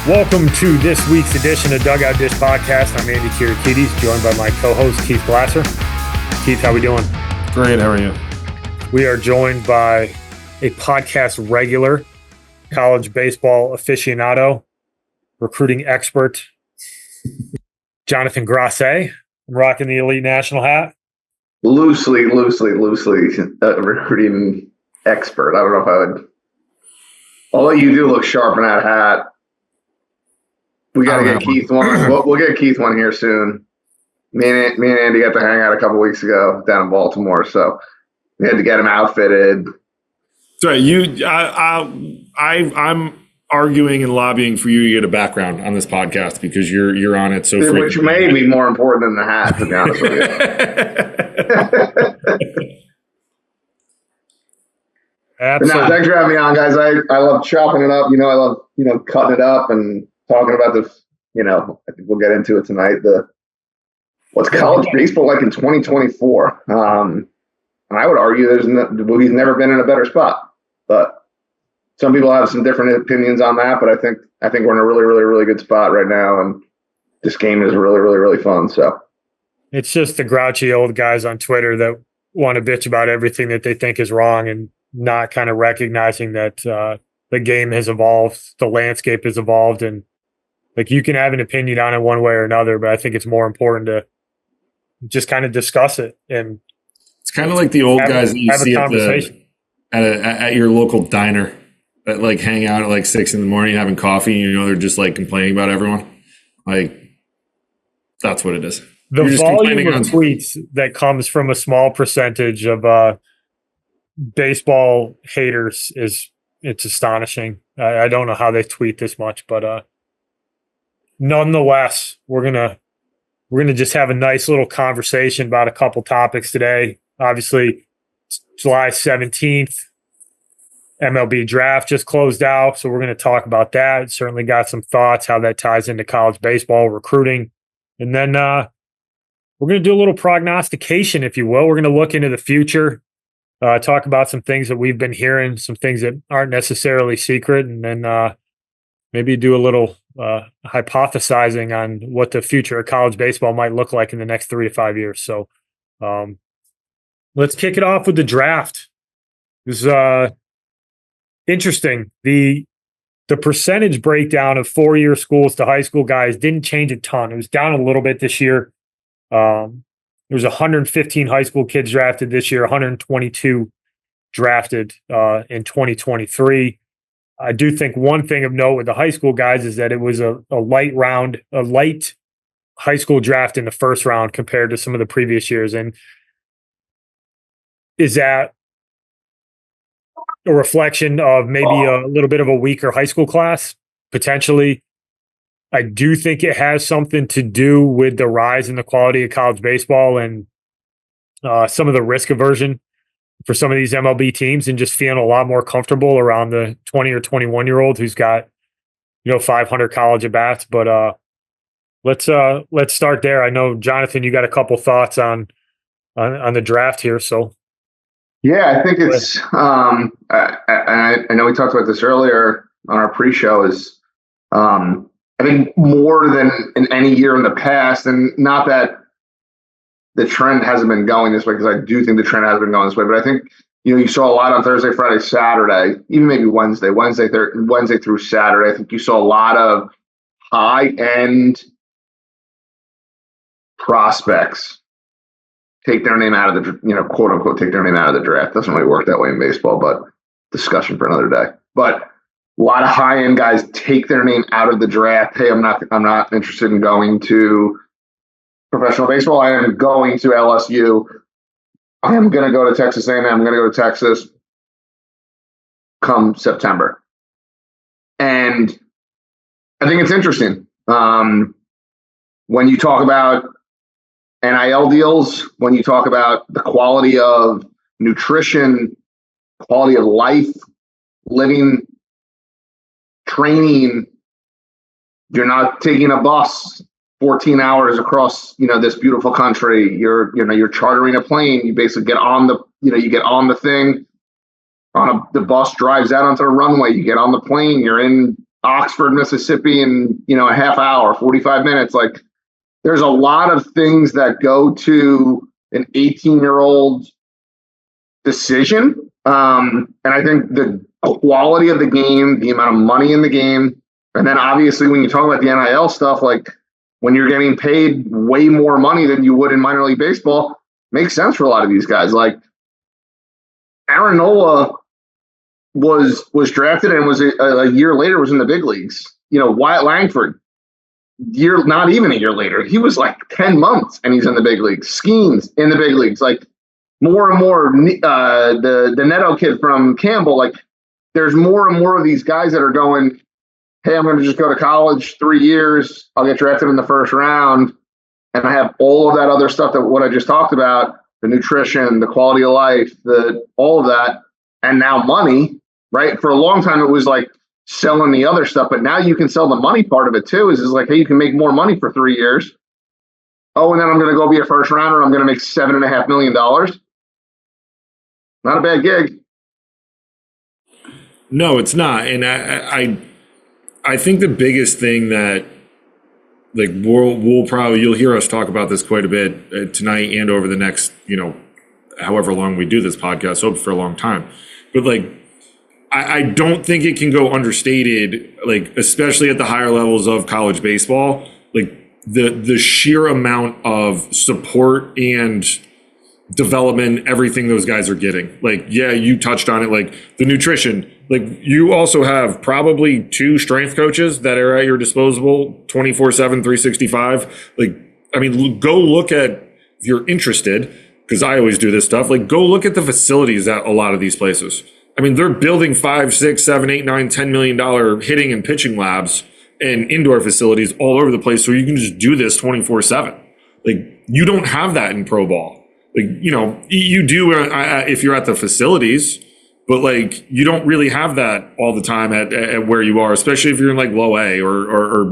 Welcome to this week's edition of Dugout Dish Podcast. I'm Andy Kirikides, joined by my co-host Keith Glasser. Keith, how we doing? Great, how are you? We are joined by a podcast regular, college baseball aficionado, recruiting expert, Jonathan Grasset. I'm rocking the Elite National hat. Loosely recruiting expert. I don't know if I would. Although you do look sharp in that hat. We got to get Keith one. We'll get Keith one here soon. Me and Andy got to hang out a couple weeks ago down in Baltimore, so we had to get him outfitted. That's right. I'm arguing and lobbying for you to get a background on this podcast because you're on it so frequently. Which may be more important than the hat, to be honest with you. Absolutely. No, thanks for having me on, guys. I love chopping it up. I love cutting it up and talking about the. I think we'll get into it tonight. What's college baseball like in 2024? And I would argue he's never been in a better spot. But some people have some different opinions on that. But I think we're in a really, really, really good spot right now, and this game is really, really, really fun. So it's just the grouchy old guys on Twitter that want to bitch about everything that they think is wrong and not kind of recognizing that the game has evolved, the landscape has evolved, and like you can have an opinion on it one way or another, but I think it's more important to just kind of discuss it. And it's kind of like the old guys that you see at your local diner that like hang out at like 6 a.m. having coffee. They're just like complaining about everyone. Like that's what it is. The volume of tweets that comes from a small percentage of baseball haters it's astonishing. I don't know how they tweet this much, but nonetheless, we're gonna just have a nice little conversation about a couple topics today. Obviously, July 17th, MLB draft just closed out, so we're going to talk about that. Certainly got some thoughts how that ties into college baseball recruiting, and then we're going to do a little prognostication, if you will. We're going to look into the future. Talk about some things that we've been hearing, some things that aren't necessarily secret, and then maybe do a little hypothesizing on what the future of college baseball might look like in the next 3 to 5 years. So let's kick it off with the draft. This is interesting. The percentage breakdown of four-year schools to high school guys didn't change a ton. It was down a little bit this year. There was 115 high school kids drafted this year, 122 drafted in 2023. I do think one thing of note with the high school guys is that it was a light high school draft in the first round compared to some of the previous years. And is that a reflection of maybe a little bit of a weaker high school class? Potentially. I do think it has something to do with the rise in the quality of college baseball and some of the risk aversion for some of these MLB teams and just feeling a lot more comfortable around the 20 or 21-year-old who's got, 500 college at bats. But let's start there. I know, Jonathan, you got a couple thoughts on the draft here. So, yeah, I think it's I know we talked about this earlier on our pre-show is I think more than in any year in the past, and not that the trend hasn't been going this way, because I do think the trend has been going this way, but I think, you saw a lot on Thursday, Friday, Saturday, even maybe Wednesday through Saturday. I think you saw a lot of high-end prospects take their name out of the, quote unquote, take their name out of the draft. Doesn't really work that way in baseball, but discussion for another day. But a lot of high-end guys take their name out of the draft. Hey, I'm not interested in going to professional baseball. I am going to LSU. I am going to go to Texas A&M. I'm going to go to Texas come September. And I think it's interesting. When you talk about NIL deals, when you talk about the quality of nutrition, quality of life, living, training, you're not taking a bus 14 hours across, this beautiful country. You're chartering a plane. You basically get on the thing. The bus drives out onto the runway. You get on the plane. You're in Oxford, Mississippi in, a half hour, 45 minutes. Like, there's a lot of things that go to an 18-year-old decision. And I think the quality of the game, the amount of money in the game, and then obviously when you talk about the NIL stuff, like when you're getting paid way more money than you would in minor league baseball, makes sense for a lot of these guys. Like Aaron Nola was drafted and was a year later was in the big leagues. Wyatt Langford, not even a year later, he was like 10 months and he's in the big leagues. Skeens in the big leagues. Like more and more, the Neto kid from Campbell, like there's more and more of these guys that are going, hey, I'm going to just go to college 3 years. I'll get drafted in the first round. And I have all of that other stuff, that what I just talked about, the nutrition, the quality of life, all of that. And now money, right? For a long time, it was like selling the other stuff, but now you can sell the money part of it too. Is like, hey, you can make more money for 3 years. Oh, and then I'm going to go be a first rounder. I'm going to make $7.5 million. Not a bad gig. No, it's not. And I think the biggest thing that, like, we'll probably, you'll hear us talk about this quite a bit tonight and over the next, however long we do this podcast, hope for a long time. But like, I don't think it can go understated, like, especially at the higher levels of college baseball, like the sheer amount of support and development, everything those guys are getting. Like, yeah, you touched on it, like the nutrition. Like, you also have probably 2 strength coaches that are at your disposal 24/7, 365. Like, I mean, go look at, if you're interested, because I always do this stuff, like go look at the facilities at a lot of these places. I mean, they're building $5, $6, $7, $8, $9, $10 million hitting and pitching labs and indoor facilities all over the place, so you can just do this 24/7. Like, you don't have that in pro ball. Like, you do if you're at the facilities, but like, you don't really have that all the time at where you are, especially if you're in like low A or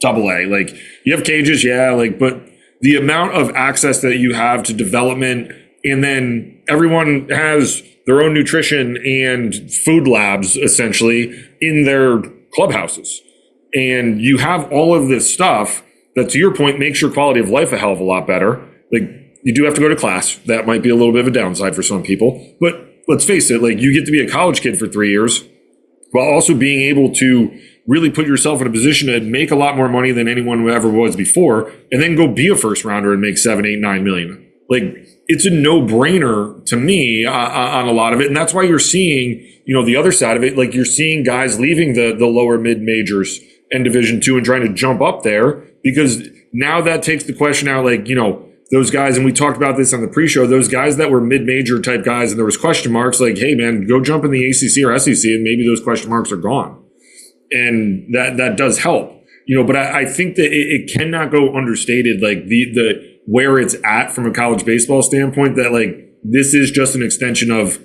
double A. Like, you have cages, yeah, like, but the amount of access that you have to development, and then everyone has their own nutrition and food labs essentially in their clubhouses. And you have all of this stuff that, to your point, makes your quality of life a hell of a lot better. Like, you do have to go to class. That might be a little bit of a downside for some people. But let's face it, like, you get to be a college kid for 3 years while also being able to really put yourself in a position to make a lot more money than anyone ever was before, and then go be a first rounder and make 7, 8, 9 million. Like, it's a no-brainer to me on a lot of it. And that's why you're seeing, the other side of it, like you're seeing guys leaving the lower mid majors and Division II and trying to jump up there, because now that takes the question out, like, those guys, and we talked about this on the pre-show, those guys that were mid-major type guys and there was question marks, like, hey man, go jump in the ACC or SEC and maybe those question marks are gone. And that does help, but I think that it cannot go understated, like the where it's at from a college baseball standpoint, that like, this is just an extension of,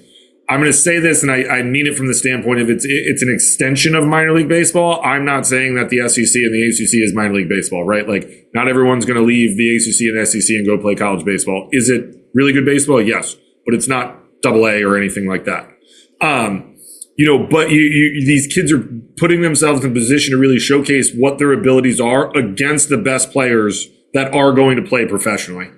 I'm going to say this, and I mean it from the standpoint of it's an extension of minor league baseball. I'm not saying that the SEC and the ACC is minor league baseball, right? Like, not everyone's going to leave the ACC and SEC and go play college baseball. Is it really good baseball? Yes, but it's not double A or anything like that. But these kids are putting themselves in a position to really showcase what their abilities are against the best players that are going to play professionally.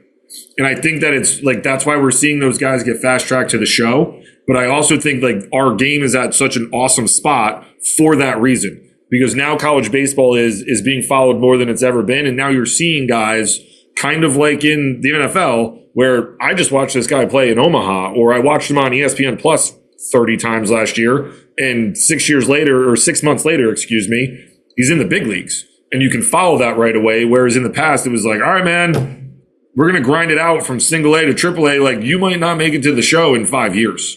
And I think that it's like, that's why we're seeing those guys get fast tracked to the show. But I also think like our game is at such an awesome spot for that reason, because now college baseball is being followed more than it's ever been. And now you're seeing guys kind of like in the NFL, where I just watched this guy play in Omaha, or I watched him on ESPN Plus 30 times last year. And 6 months later, he's in the big leagues, and you can follow that right away. Whereas in the past, it was like, all right, man, we're going to grind it out from single A to triple A. Like, you might not make it to the show in 5 years.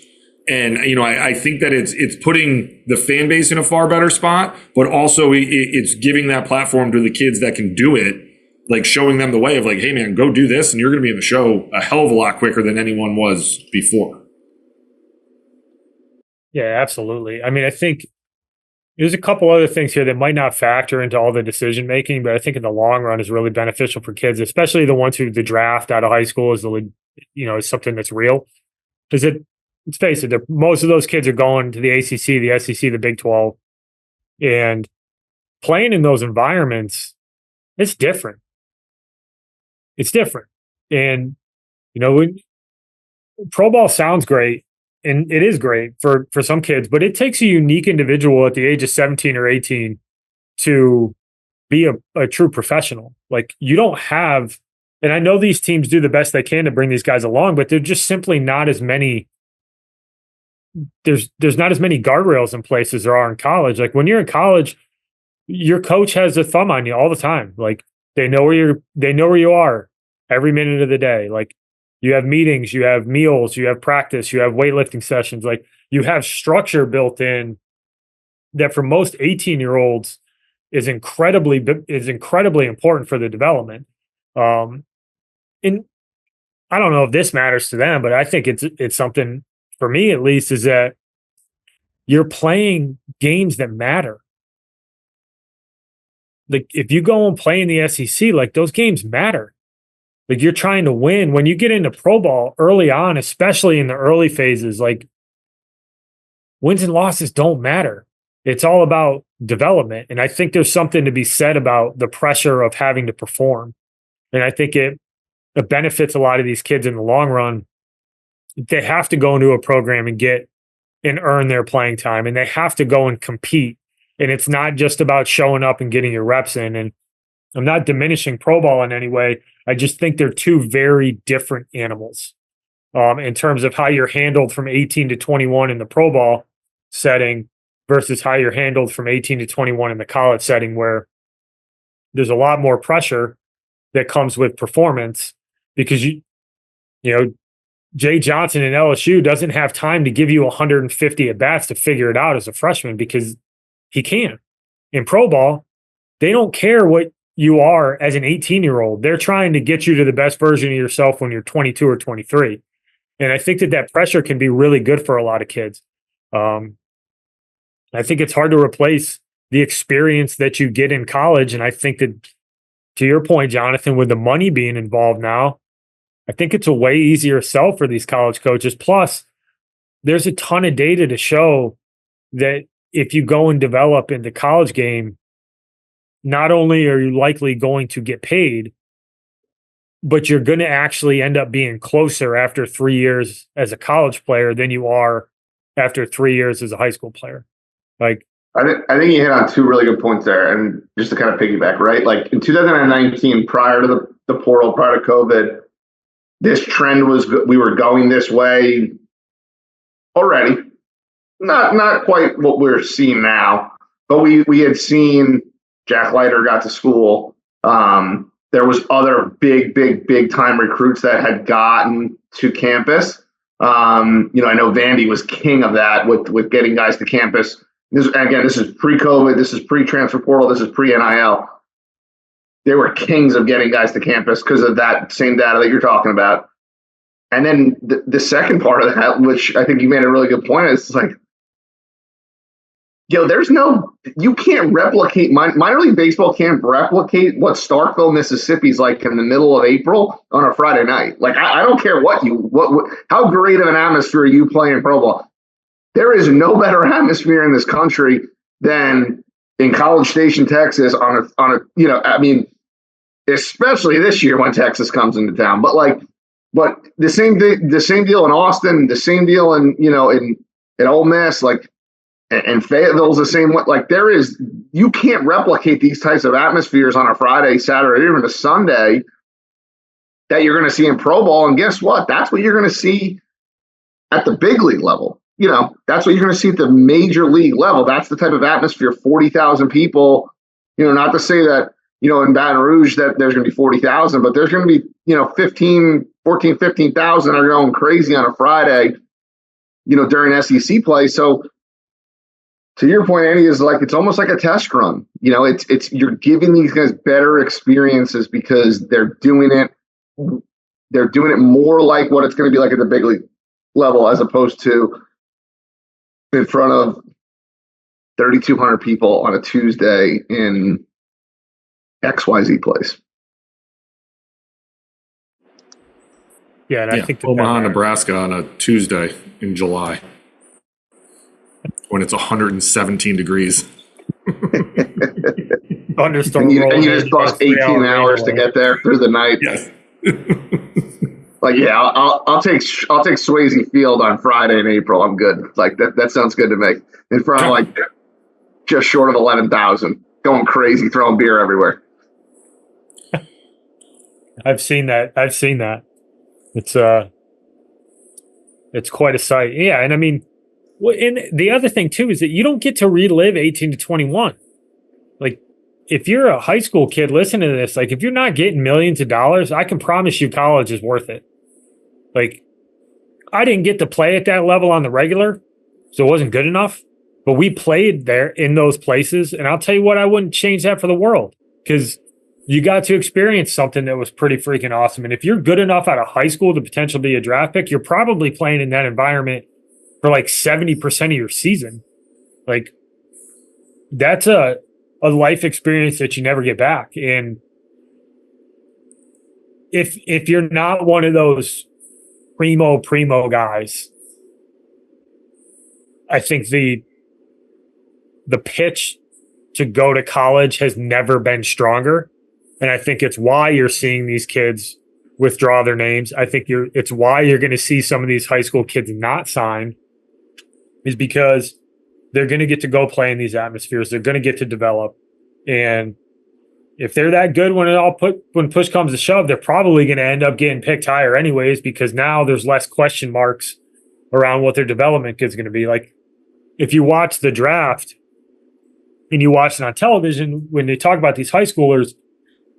And, I think that it's putting the fan base in a far better spot, but also it's giving that platform to the kids that can do it, like showing them the way of like, hey man, go do this, and you're going to be in the show a hell of a lot quicker than anyone was before. Yeah, absolutely. I mean, I think there's a couple other things here that might not factor into all the decision making, but I think in the long run is really beneficial for kids, especially the ones who the draft out of high school is is something that's real. Because let's face it, most of those kids are going to the ACC, the SEC, the Big 12. And playing in those environments, it's different. It's different. And, when pro ball sounds great, and it is great for some kids, but it takes a unique individual at the age of 17 or 18 to be a true professional. Like, you don't have, and I know these teams do the best they can to bring these guys along, but there's just simply not as many. There's not as many guardrails in place as there are in college. Like, when you're in college, your coach has a thumb on you all the time. Like, they know where you are every minute of the day. Like, you have meetings, you have meals, you have practice, you have weightlifting sessions. Like, you have structure built in that for most 18-year-olds is incredibly important for the development. And I don't know if this matters to them, but I think it's something for me, at least, is that you're playing games that matter. Like, if you go and play in the SEC, like, those games matter. Like, you're trying to win. When you get into pro ball early on, especially in the early phases, like, wins and losses don't matter. It's all about development. And I think there's something to be said about the pressure of having to perform. And I think it benefits a lot of these kids in the long run. They have to go into a program and get and earn their playing time, and they have to go and compete. And it's not just about showing up and getting your reps in. And I'm not diminishing pro ball in any way. I just think they're two very different animals in terms of how you're handled from 18 to 21 in the pro ball setting versus how you're handled from 18 to 21 in the college setting, where there's a lot more pressure that comes with performance, because Jay Johnson in LSU doesn't have time to give you 150 at bats to figure it out as a freshman, because he can't. In pro ball, they don't care what you are as an 18-year-old. They're trying to get you to the best version of yourself when you're 22 or 23. And I think that pressure can be really good for a lot of kids. I think it's hard to replace the experience that you get in college. And I think that, to your point, Jonathan, with the money being involved now, I think it's a way easier sell for these college coaches. Plus, there's a ton of data to show that if you go and develop in the college game, not only are you likely going to get paid, but you're going to actually end up being closer after 3 years as a college player than you are after 3 years as a high school player. Like, I think you hit on two really good points there. And just to kind of piggyback, right? Like, in 2019, prior to the portal, prior to COVID, this trend was, we were going this way already. Not quite what we're seeing now, but we had seen Jack Leiter got to school. There was other big time recruits that had gotten to campus. I know Vandy was king of that with getting guys to campus. This is pre-COVID. This is pre-transfer portal. This is pre-NIL. They were kings of getting guys to campus because of that same data that you're talking about. And then the second part of that, which I think you made a really good point, is like, you can't replicate, minor league baseball can't replicate what Starkville, Mississippi's like in the middle of April on a Friday night. Like, I don't care how great of an atmosphere you play in pro ball. There is no better atmosphere in this country than in College Station, Texas on a especially this year when Texas comes into town. But the same deal in Austin, the same deal in Ole Miss, and Fayetteville's the same way. Like, you can't replicate these types of atmospheres on a Friday, Saturday, even a Sunday that you're going to see in pro ball. And guess what? That's what you're going to see at the big league level. That's what you're going to see at the major league level. That's the type of atmosphere, 40,000 people, not to say that, in Baton Rouge that there's going to be 40,000, but there's going to be, 15,000 are going crazy on a Friday, during SEC play. So to your point, Andy, is like, it's almost like a test run. It's you're giving these guys better experiences because they're doing it more like what it's going to be like at the big league level, as opposed to in front of 3,200 people on a Tuesday in XYZ place. Yeah, and I think Omaha, Nebraska on a Tuesday in July when it's 117 degrees. Thunderstorm and you rolling in, just bust 18 hours to get there through the night. Yes. Like, yeah, I'll take Swayze Field on Friday in April. I'm good. Like that sounds good to me. In front of like just short of 11,000, going crazy, throwing beer everywhere. I've seen that. It's quite a sight. Yeah, and I mean, and the other thing too is that you don't get to relive 18 to 21. Like, if you're a high school kid listening to this, like if you're not getting millions of dollars, I can promise you college is worth it. Like, I didn't get to play at that level on the regular, so it wasn't good enough. But we played there in those places, and I'll tell you what, I wouldn't change that for the world, because you got to experience something that was pretty freaking awesome. And if you're good enough out of high school to potentially be a draft pick, you're probably playing in that environment for like 70% of your season. Like, that's a life experience that you never get back. And if you're not one of those primo guys, I think the pitch to go to college has never been stronger. And I think it's why you're seeing these kids withdraw their names. I think it's why you're going to see some of these high school kids not sign, is because they're going to get to go play in these atmospheres. They're going to get to develop. And if they're that good when push comes to shove, they're probably going to end up getting picked higher anyways, because now there's less question marks around what their development is going to be. Like, if you watch the draft and you watch it on television, when they talk about these high schoolers,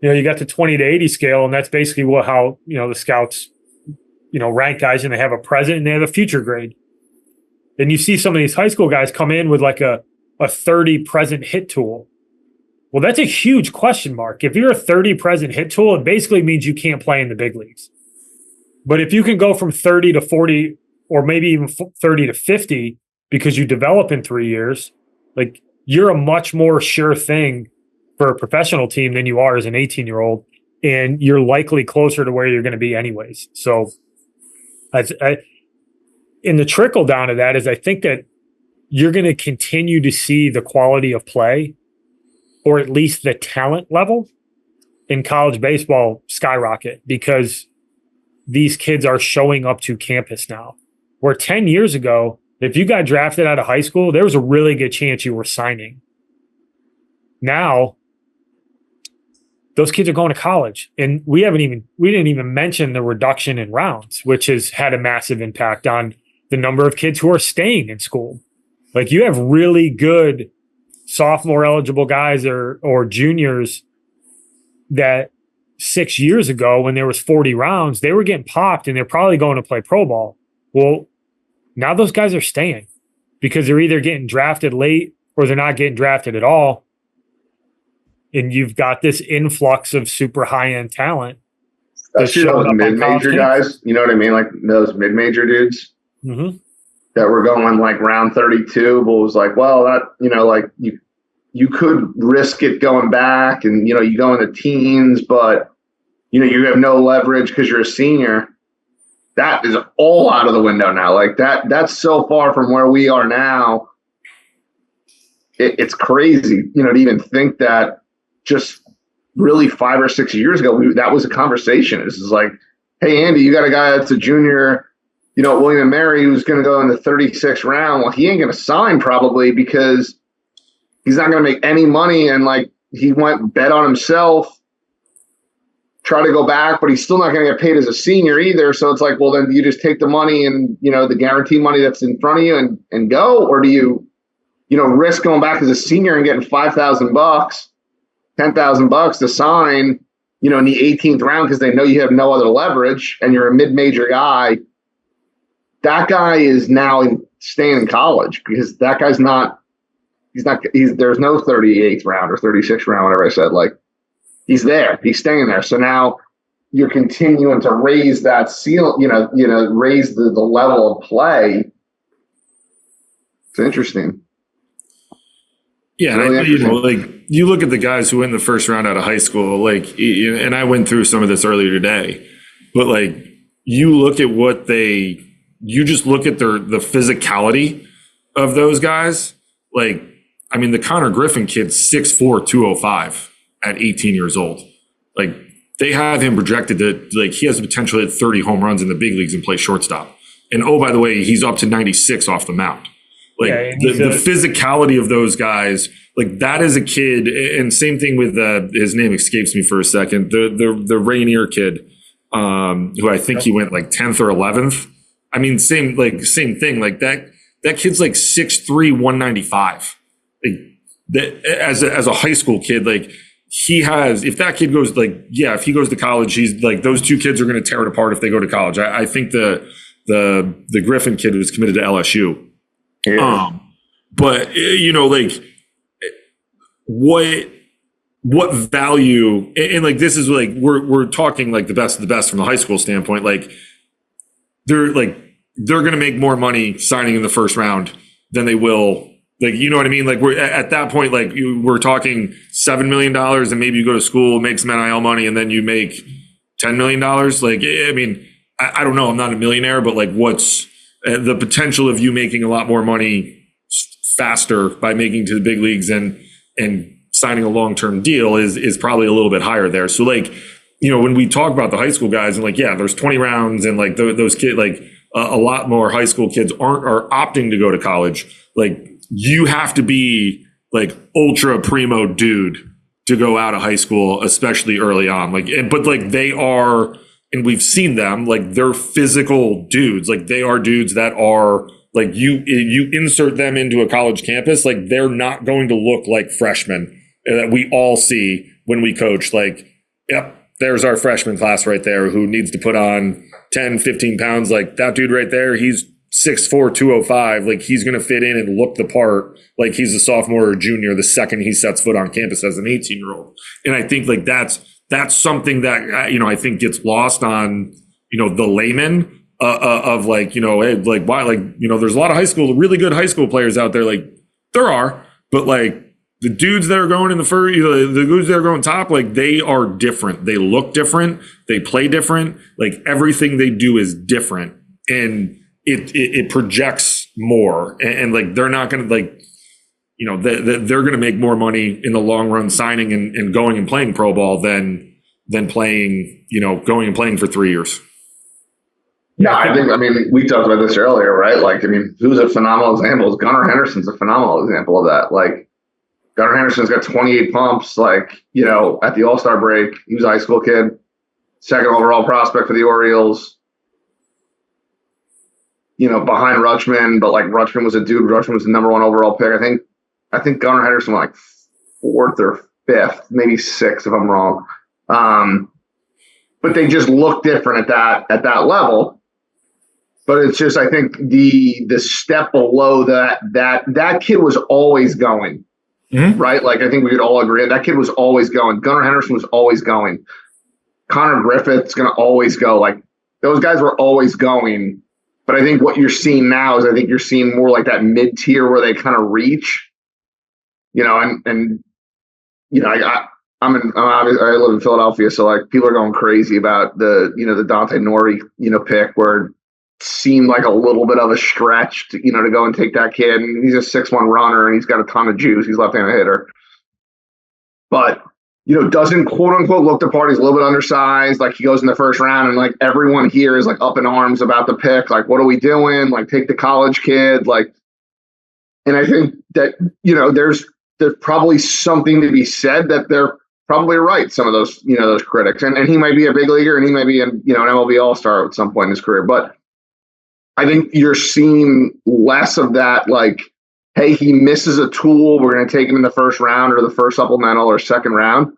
you got the 20 to 80 scale, and that's basically how the scouts, rank guys, and they have a present and they have a future grade. And you see some of these high school guys come in with like a 30 present hit tool. Well, that's a huge question mark. If you're a 30 present hit tool, it basically means you can't play in the big leagues. But if you can go from 30 to 40, or maybe even 30 to 50, because you develop in 3 years, like, you're a much more sure thing for a professional team than you are as an 18-year-old, and you're likely closer to where you're going to be anyways. So in the trickle down of that is, I think that you're going to continue to see the quality of play, or at least the talent level, in college baseball skyrocket, because these kids are showing up to campus now. Where 10 years ago, if you got drafted out of high school, there was a really good chance you were signing. Now, those kids are going to college, and we didn't even mention the reduction in rounds, which has had a massive impact on the number of kids who are staying in school. Like, you have really good sophomore eligible guys or juniors that 6 years ago, when there was 40 rounds, they were getting popped and they're probably going to play pro ball. Well, now those guys are staying because they're either getting drafted late or they're not getting drafted at all. And you've got this influx of super high-end talent. Especially those mid-major guys, you know what I mean? Like those mid-major dudes that were going like round 32, but was like, well, that, like you could risk it going back, and, you go in the teens, but, you have no leverage because you're a senior. That is all out of the window now. Like that's so far from where we are now. It's crazy, to even think that just really 5 or 6 years ago, that was a conversation. This is like, hey, Andy, you got a guy that's a junior, William and Mary, who's going to go in the 36th round. Well, he ain't going to sign probably because he's not going to make any money. And like, he went bet on himself, try to go back, but he's still not going to get paid as a senior either. So it's like, well, then do you just take the money and, the guarantee money that's in front of you and go? Or do you, risk going back as a senior and getting $5,000, $10,000 to sign, in the 18th round because they know you have no other leverage and you're a mid-major guy? That guy is now staying in college because that guy's there's no 38th round or 36th round, whatever I said. Like, he's there. He's staying there. So now you're continuing to raise that raise the level of play. It's interesting. Yeah, really you look at the guys who went in the first round out of high school, and I went through some of this earlier today, but you look at you just look at the physicality of those guys. Like, I mean, the Connor Griffin kid's 6'4", 205 at 18 years old. Like, they have him projected to, like, he has the potential to hit 30 home runs in the big leagues and play shortstop. And oh, by the way, he's up to 96 off the mound. Like, the physicality of those guys, like, that is a kid. And same thing with his name escapes me for a second. The Rainier kid, who I think he went like 10th or 11th. I mean, same thing. Like, that kid's like 6'3", 195. Like, that, as a high school kid, like, he has, if that kid goes, like, yeah, if he goes to college, he's like, those two kids are going to tear it apart if they go to college. I think the Griffin kid was committed to LSU. Yeah. But you know, like, what value, and like, this is like, we're talking like the best of the best from the high school standpoint. Like, they're going to make more money signing in the first round than they will. Like, you know what I mean? Like, we're at that point, like, we're talking $7 million, and maybe you go to school, make some NIL money, and then you make $10 million. Like, I mean, I don't know. I'm not a millionaire, but like, what's the potential of you making a lot more money faster by making to the big leagues and signing a long-term deal is probably a little bit higher there. So, like, you know, when we talk about the high school guys, and like, yeah, there's 20 rounds, and like those kids, like a lot more high school kids are opting to go to college. Like, you have to be like ultra primo dude to go out of high school, especially early on. Like, but like, they are, and we've seen them, like, they're physical dudes. Like, they are dudes that are like, you insert them into a college campus, like, they're not going to look like freshmen that we all see when we coach. Like, yep, there's our freshman class right there who needs to put on 10, 15 pounds. Like, that dude right there, he's 6'4", 205. Like, he's going to fit in and look the part like he's a sophomore or junior the second he sets foot on campus as an 18-year-old. And I think like that's something that, you know, I think gets lost on, you know, the layman of like, you know, hey, like, why, like, you know, there's a lot of really good high school players out there. Like, there are, but like, the dudes that are going in the first, you know, the dudes that are going top, like, they are different. They look different. They play different. Like, everything they do is different. And it projects more, and like, they're not going to, like, you know, they're going to make more money in the long run signing and going and playing pro ball than playing, you know, going and playing for 3 years. Yeah, I mean, we talked about this earlier, right? Like, I mean, who's a phenomenal example? Gunnar Henderson's a phenomenal example of that. Like, Gunnar Henderson's got 28 pumps. Like, you know, at the All-Star break, he was a high school kid, second overall prospect for the Orioles. You know, behind Rutschman, but like, Rutschman was a dude. Rutschman was the number 1 overall pick. I think Gunnar Henderson went like 4th or 5th, maybe 6th if I'm wrong. But they just look different at that level. But it's just, I think the step below that kid was always going, right? Like, I think we could all agree that kid was always going. Gunnar Henderson was always going. Connor Griffith's going to always go. Like, those guys were always going. But I think what you're seeing now is, I think you're seeing more like that mid-tier where they kind of reach, you know, and you know, I live in Philadelphia, so like, people are going crazy about the Dante Nori, you know, pick, where it seemed like a little bit of a stretch to, you know, to go and take that kid. And he's a 6'1" runner, and he's got a ton of juice. He's left-handed hitter, but, you know, doesn't quote unquote look the part. He's a little bit undersized. Like, he goes in the first round, and like, everyone here is like up in arms about the pick. Like, what are we doing? Like, take the college kid. Like, and I think that, you know, there's probably something to be said that they're probably right. Some of those, you know, those critics, and he might be a big leaguer, and he might be an MLB All-Star at some point in his career. But I think you're seeing less of that. Like, hey, he misses a tool, we're going to take him in the first round or the first supplemental or second round,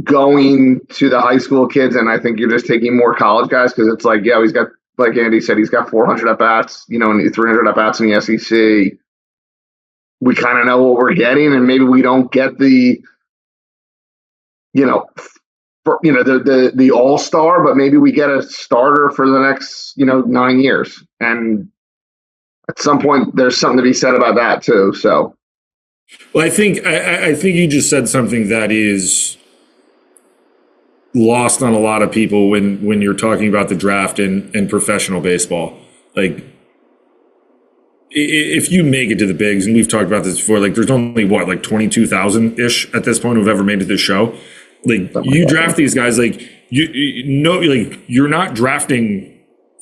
going to the high school kids. And I think you're just taking more college guys, because it's like, yeah, he's got, like Andy said, he's got 400 at-bats, you know, and 300 at-bats in the SEC. We kind of know what we're getting, and maybe we don't get the, you know, the all-star, but maybe we get a starter for the next, you know, 9 years. And at some point, there's something to be said about that too. So, well, I think you just said something that is lost on a lot of people when you're talking about the draft and professional baseball. Like, if you make it to the bigs, and we've talked about this before, like there's only what, like 22,000 ish at this point who've ever made it to this show. Like you draft these guys, like you know, like you're not drafting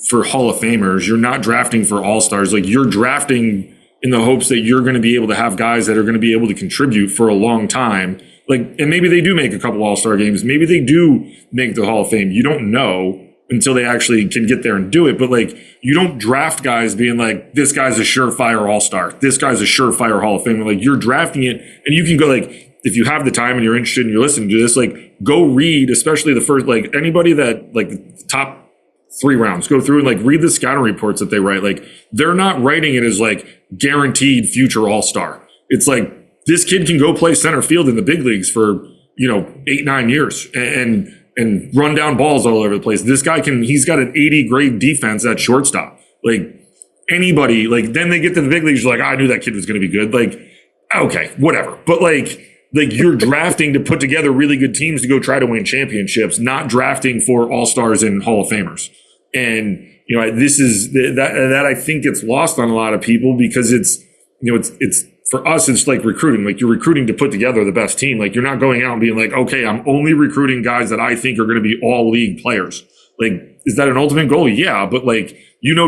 for Hall of Famers. You're not drafting for All-Stars. Like you're drafting in the hopes that you're going to be able to have guys that are going to be able to contribute for a long time. Like, and maybe they do make a couple All-Star games. Maybe they do make the Hall of Fame. You don't know until they actually can get there and do it. But like, you don't draft guys being like, this guy's a surefire All-Star. This guy's a surefire Hall of Famer. Like you're drafting it, and you can go like, if you have the time and you're interested and you're listening to this, like go read, especially the first, like anybody that like the top 3 rounds, go through and like read the scouting reports that they write. Like they're not writing it as like guaranteed future All-Star. It's like this kid can go play center field in the big leagues for, 8-9 years and run down balls all over the place. This guy he's got an 80 grade defense at shortstop. Like anybody, like then they get to the big leagues, like I knew that kid was going to be good. Like, okay, whatever. But like you're drafting to put together really good teams to go try to win championships, not drafting for All-Stars and Hall of Famers. And, this is that I think gets lost on a lot of people because it's for us, it's like recruiting. Like you're recruiting to put together the best team. Like you're not going out and being like, okay, I'm only recruiting guys that I think are going to be all league players. Like, is that an ultimate goal? Yeah. But like,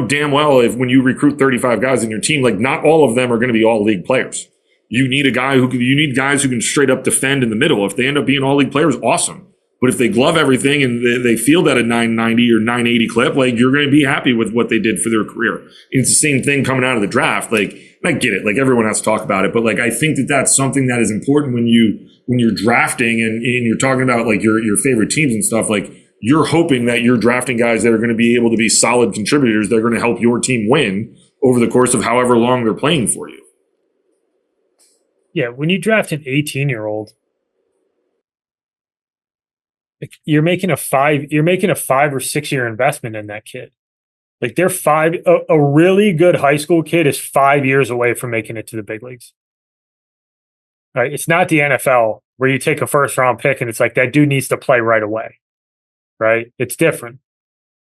damn well if when you recruit 35 guys in your team, like not all of them are going to be all league players. You need guys who can straight up defend in the middle. If they end up being all league players, awesome. But if they glove everything and they field at a 990 or 980 clip, like you're going to be happy with what they did for their career. And it's the same thing coming out of the draft. Like I get it. Like everyone has to talk about it, but like I think that that's something that is important when you're drafting and you're talking about like your favorite teams and stuff. Like you're hoping that you're drafting guys that are going to be able to be solid contributors. They're going to help your team win over the course of however long they're playing for you. Yeah, when you draft an 18-year-old, you're making a 5 or 6 year investment in that kid. Like they're a really good high school kid is 5 years away from making it to the big leagues. Right? It's not the NFL where you take a first round pick and it's like that dude needs to play right away. Right? It's different.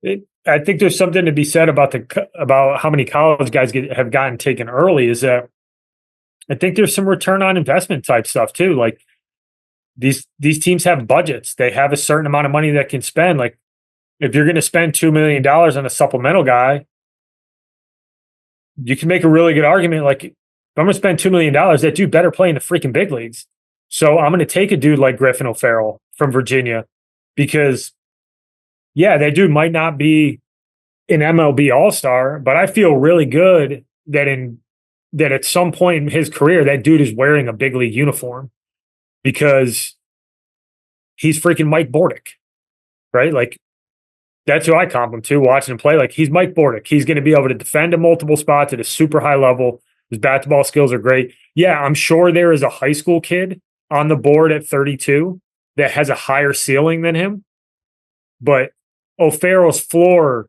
I think there's something to be said about how many college guys have gotten taken early. Is that I think there's some return on investment type stuff too. Like these teams have budgets. They have a certain amount of money that can spend. Like if you're going to spend $2 million on a supplemental guy, you can make a really good argument. Like if I'm going to spend $2 million, that dude better play in the freaking big leagues. So I'm going to take a dude like Griffin O'Farrell from Virginia because, yeah, that dude might not be an MLB All-Star, but I feel really good that at some point in his career, that dude is wearing a big league uniform because he's freaking Mike Bordick, right? Like that's who I comp him to watching him play. Like he's Mike Bordick. He's going to be able to defend in multiple spots at a super high level. His bat to ball skills are great. Yeah, I'm sure there is a high school kid on the board at 32 that has a higher ceiling than him, but O'Farrell's floor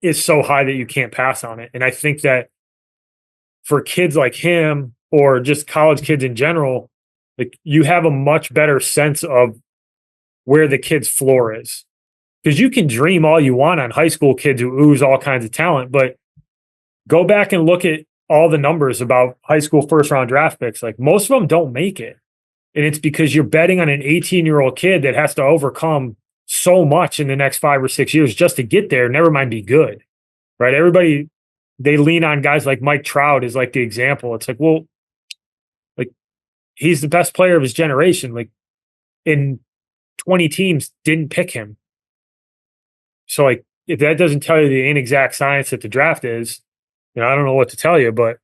is so high that you can't pass on it. And I think that for kids like him or just college kids in general, like you have a much better sense of where the kid's floor is. Because you can dream all you want on high school kids who ooze all kinds of talent, but go back and look at all the numbers about high school first round draft picks. Like most of them don't make it. And it's because you're betting on an 18-year-old kid that has to overcome so much in the next 5 or 6 years just to get there, never mind be good. Right? Everybody, they lean on guys like Mike Trout as like the example. It's like, well, like he's the best player of his generation. Like in 20 teams didn't pick him. So like if that doesn't tell you the inexact science that the draft is, I don't know what to tell you, but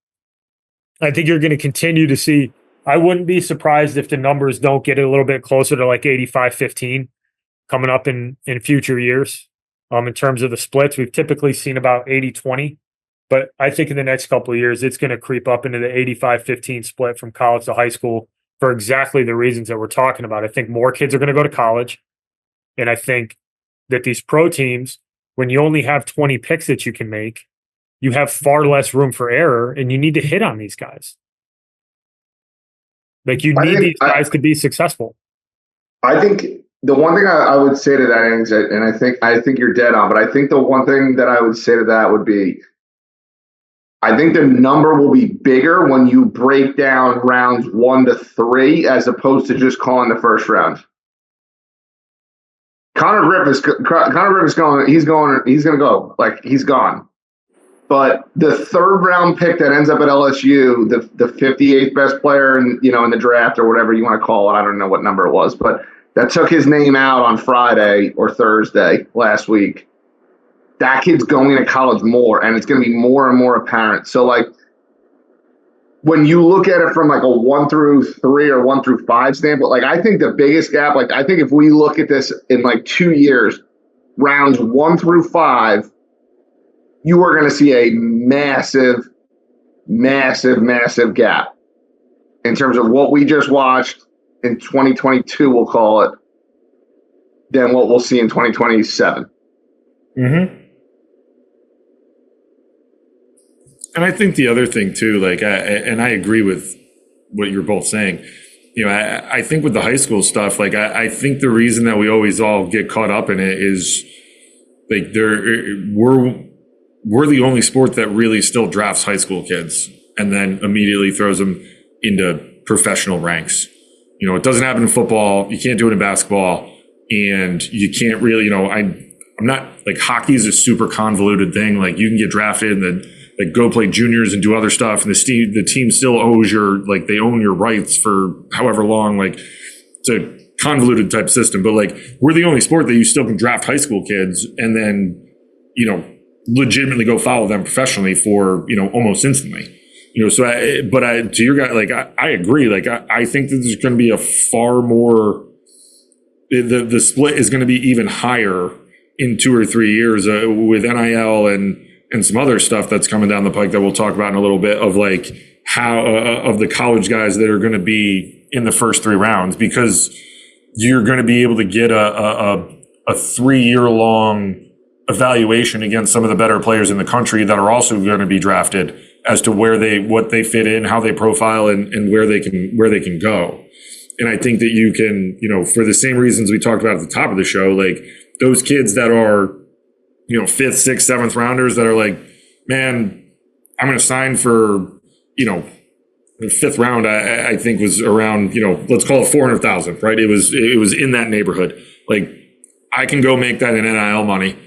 I think you're going to continue to see. I wouldn't be surprised if the numbers don't get a little bit closer to like 85-15 coming up in future years. In terms of the splits, we've typically seen about 80-20, but I think in the next couple of years, it's going to creep up into the 85-15 split from college to high school for exactly the reasons that we're talking about. I think more kids are going to go to college. And I think that these pro teams, when you only have 20 picks that you can make, you have far less room for error and you need to hit on these guys. Like you need these guys to be successful. I think the one thing I would say to that is, and I think you're dead on, but I think the one thing that I would say to that would be I think the number will be bigger when you break down rounds 1 to 3 as opposed to just calling the first round. Connor Griffith's going. He's going to go. Like, he's gone. But the third round pick that ends up at LSU, the 58th best player in the draft or whatever you want to call it, I don't know what number it was, but that took his name out on Friday or Thursday last week. That kid's going to college more, and it's going to be more and more apparent. So, like, when you look at it from like a 1 through 3 or 1 through 5 standpoint, like, I think the biggest gap, like, I think if we look at this in like 2 years, rounds 1 through 5, you are going to see a massive, massive, massive gap in terms of what we just watched in 2022, we'll call it, than what we'll see in 2027. Mm-hmm. And I think the other thing too, like, I agree with what you're both saying. I think with the high school stuff, like, I think the reason that we always all get caught up in it is, like, we're the only sport that really still drafts high school kids and then immediately throws them into professional ranks. It doesn't happen in football. You can't do it in basketball, and you can't really. I'm not, like, hockey is a super convoluted thing. Like, you can get drafted and then, like, go play juniors and do other stuff, and the team still owes they own your rights for however long. Like, it's a convoluted type system, but, like, we're the only sport that you still can draft high school kids and then, legitimately go follow them professionally for, almost instantly. To your guy, like, I agree. Like, I think that there's going to be a far more, the split is going to be even higher in 2 or 3 years with NIL and some other stuff that's coming down the pike that we'll talk about in a little bit, of, like, how of the college guys that are going to be in the first 3 rounds, because you're going to be able to get a 3-year-long evaluation against some of the better players in the country that are also going to be drafted as to what they fit in, how they profile, and where they can go. And I think that you can, for the same reasons we talked about at the top of the show, like, those kids that are, 5th, 6th, 7th rounders that are like, man, I'm going to sign for, the 5th round, I think was around, let's call it 400,000, right? It was in that neighborhood. Like, I can go make that in NIL money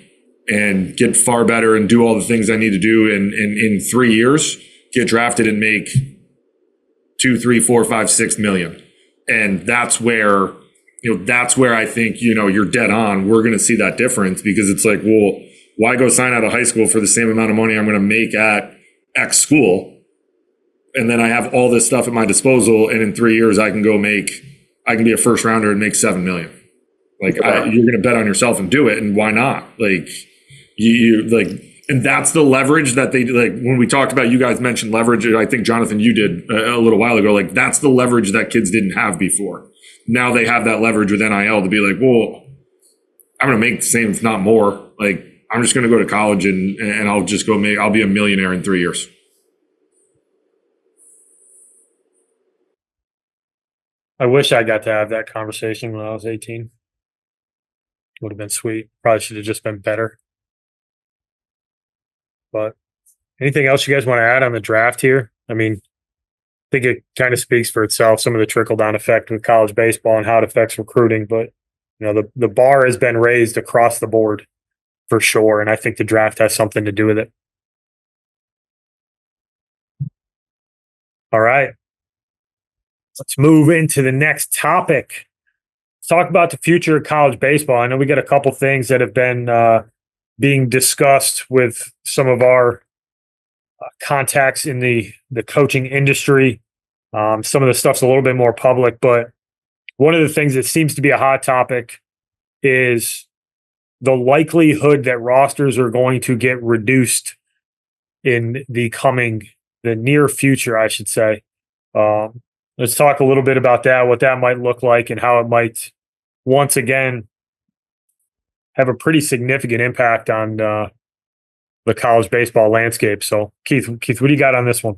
and get far better and do all the things I need to do, and in 3 years get drafted and make 2, 3, 4, 5, 6 million. And that's where I think, you're dead on. We're going to see that difference, because it's like, well, why go sign out of high school for the same amount of money I'm going to make at X school? And then I have all this stuff at my disposal, and in 3 years I can be a first rounder and make 7 million. Like, you're going to bet on yourself and do it. And why not? Like, you like, and that's the leverage that they, like, when we talked about, you guys mentioned leverage. I think, Jonathan, you did a little while ago. Like, that's the leverage that kids didn't have before. Now they have that leverage with NIL to be like, well, I'm going to make the same, if not more. Like, I'm just going to go to college and I'll just I'll be a millionaire in 3 years. I wish I got to have that conversation when I was 18. Would have been sweet. Probably should have just been better. But anything else you guys want to add on the draft here? I mean, I think it kind of speaks for itself, some of the trickle-down effect with college baseball and how it affects recruiting. But, the bar has been raised across the board for sure, and I think the draft has something to do with it. All right. Let's move into the next topic. Let's talk about the future of college baseball. I know we got a couple things that have been being discussed with some of our contacts in the coaching industry. Some of the stuff's a little bit more public, but one of the things that seems to be a hot topic is the likelihood that rosters are going to get reduced in the near future, I should say. Let's talk a little bit about that, what that might look like, and how it might once again have a pretty significant impact on the college baseball landscape. So, Keith, what do you got on this one?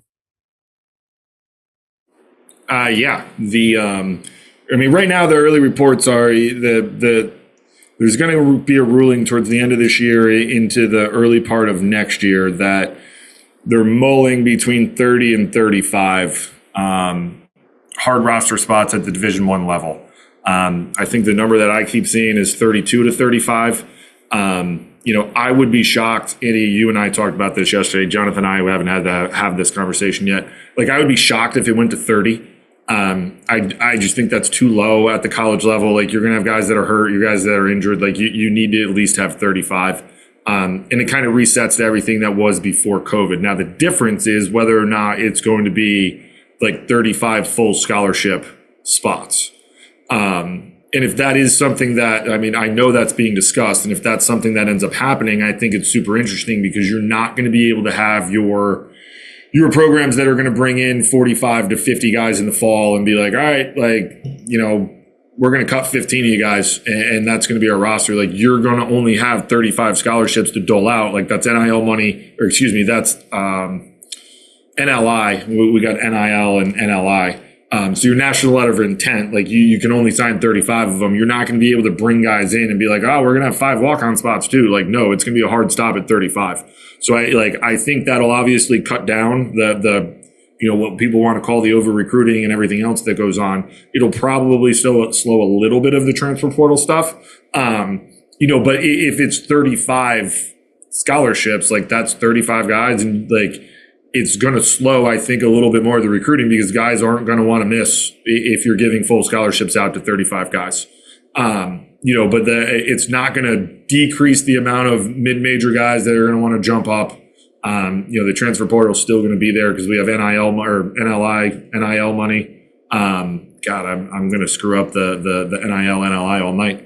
Yeah, right now the early reports are there's going to be a ruling towards the end of this year into the early part of next year that they're mulling between 30 and 35 hard roster spots at the Division I level. I think the number that I keep seeing is 32 to 35. I would be shocked. Eddie, you and I talked about this yesterday. Jonathan and I haven't had to have this conversation yet. Like, I would be shocked if it went to 30. I just think that's too low at the college level. Like, you're going to have guys that are hurt, you guys that are injured. Like, you need to at least have 35. And it kind of resets to everything that was before COVID. Now, the difference is whether or not it's going to be like 35 full scholarship spots. And if that is something that, I mean, I know that's being discussed, and if that's something that ends up happening, I think it's super interesting because you're not going to be able to have your programs that are going to bring in 45 to 50 guys in the fall and be like, all right, like, we're going to cut 15 of you guys and that's going to be our roster. Like, you're going to only have 35 scholarships to dole out. Like, that's NIL money, or excuse me, that's NLI. We got NIL and NLI. So your national letter of intent, like you can only sign 35 of them. You're not going to be able to bring guys in and be like, oh, we're going to have 5 walk-on spots too. Like, no, it's going to be a hard stop at 35. So I think that'll obviously cut down the what people want to call the over recruiting and everything else that goes on. It'll probably still slow a little bit of the transfer portal stuff. But if it's 35 scholarships, like that's 35 guys, and like, it's going to slow, I think, a little bit more of the recruiting because guys aren't going to want to miss if you're giving full scholarships out to 35 guys. But it's not going to decrease the amount of mid-major guys that are going to want to jump up. The transfer portal is still going to be there because we have NIL or NIL money. I'm going to screw up the NIL, NLI all night.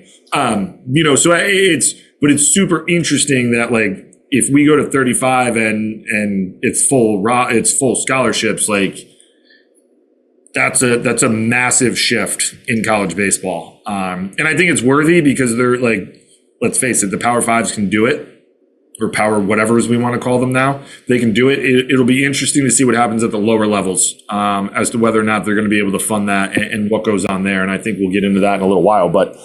It's super interesting that, like, if we go to 35 and it's full scholarships, like that's a massive shift in college baseball. And I think it's worthy because they're like, let's face it, the Power Fives can do it, or Power whatever's we want to call them now. They can do it. It'll be interesting to see what happens at the lower levels as to whether or not they're going to be able to fund that and what goes on there. And I think we'll get into that in a little while. But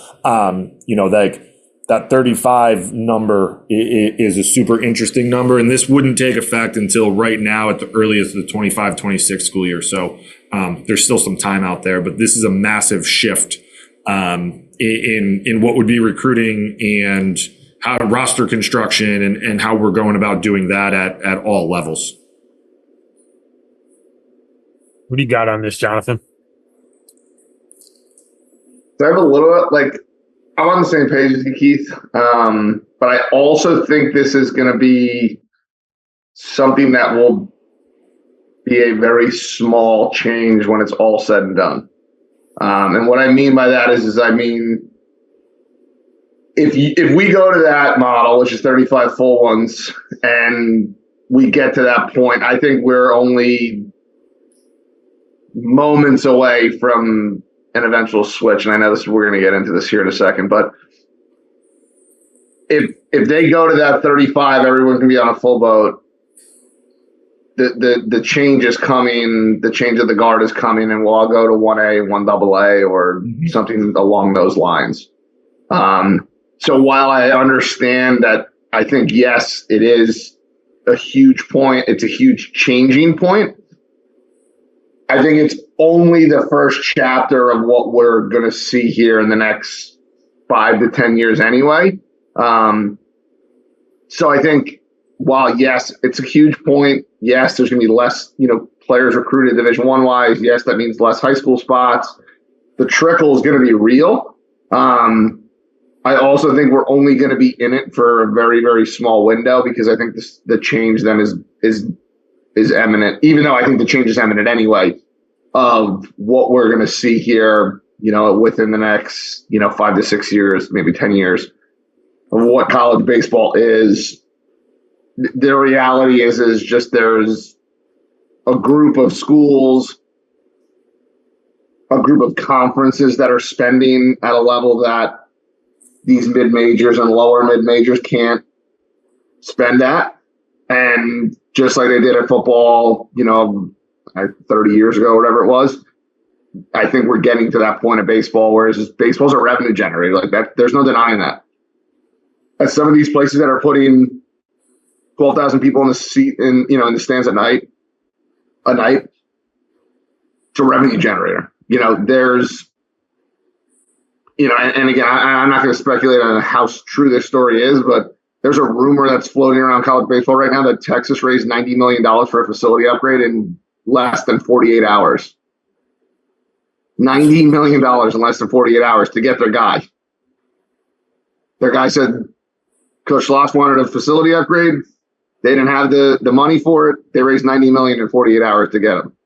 that 35 number is a super interesting number, and this wouldn't take effect until right now at the earliest of the 25-26 school year. So there's still some time out there, but this is a massive shift in what would be recruiting and how roster construction and how we're going about doing that at all levels. What do you got on this, Jonathan? So I have a little, I'm on the same page as you, Keith. But I also think this is going to be something that will be a very small change when it's all said and done. And what I mean by that is I mean, if we go to that model, which is 35 full ones, and we get to that point, I think we're only moments away from an eventual switch. And I know we're going to get into this here in a second, but if they go to that 35, everyone can be on a full boat. The change is coming. The change of the guard is coming, and we'll all go to 1A, 1AA, or something along those lines. So while I understand that, I think, yes, it is a huge point. It's a huge changing point. I think it's only the first chapter of what we're going to see here in the next 5 to 10 years anyway. So I think while, yes, it's a huge point. Yes, there's going to be less, players recruited Division I wise. Yes, that means less high school spots. The trickle is going to be real. I also think we're only going to be in it for a very, very small window because I think the change then is imminent, even though I think the change is imminent anyway, of what we're going to see here, within the next, 5 to 6 years, maybe 10 years of what college baseball is. The reality is just there's a group of schools, a group of conferences that are spending at a level that these mid-majors and lower mid-majors can't spend at. And just like they did at football, 30 years ago, whatever it was, I think we're getting to that point of baseball where baseball's a revenue generator. Like that, there's no denying that. As some of these places that are putting 12,000 people in the seat in the stands a night. It's a revenue generator. There's, and again, I'm not going to speculate on how true this story is, but there's a rumor that's floating around college baseball right now that Texas raised $90 million for a facility upgrade in less than 48 hours. $90 million in less than 48 hours to get their guy. Their guy said Coach Schloss wanted a facility upgrade. They didn't have the money for it. They raised $90 million in 48 hours to get him.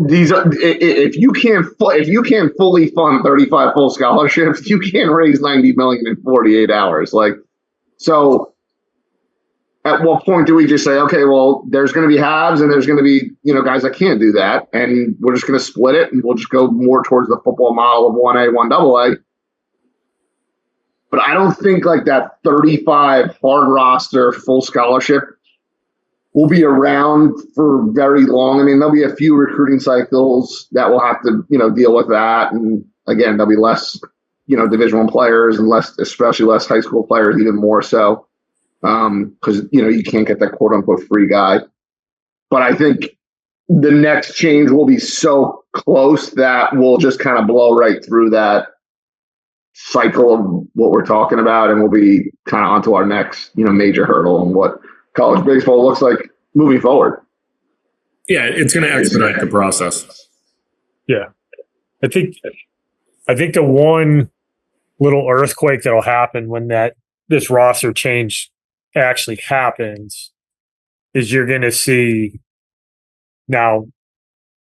These are, if you can't fully fund 35 full scholarships, you can't raise $90 million in 48 hours. So at what point do we just say, okay, well, there's going to be halves and there's going to be, guys that can't do that, and we're just going to split it and we'll just go more towards the football model of 1A, 1AA. But I don't think that 35 hard roster full scholarship will be around for very long. I mean, there'll be a few recruiting cycles that will have to, deal with that. And again, there'll be less, Division I players and especially less high school players, even more so. Because, you can't get that quote unquote free guy. But I think the next change will be so close that we'll just kind of blow right through that cycle of what we're talking about, and we'll be kind of onto our next, major hurdle and what college baseball looks like moving forward. Yeah, it's going to expedite the process. Yeah. I think the one little earthquake that'll happen when this roster change actually happens is you're going to see, now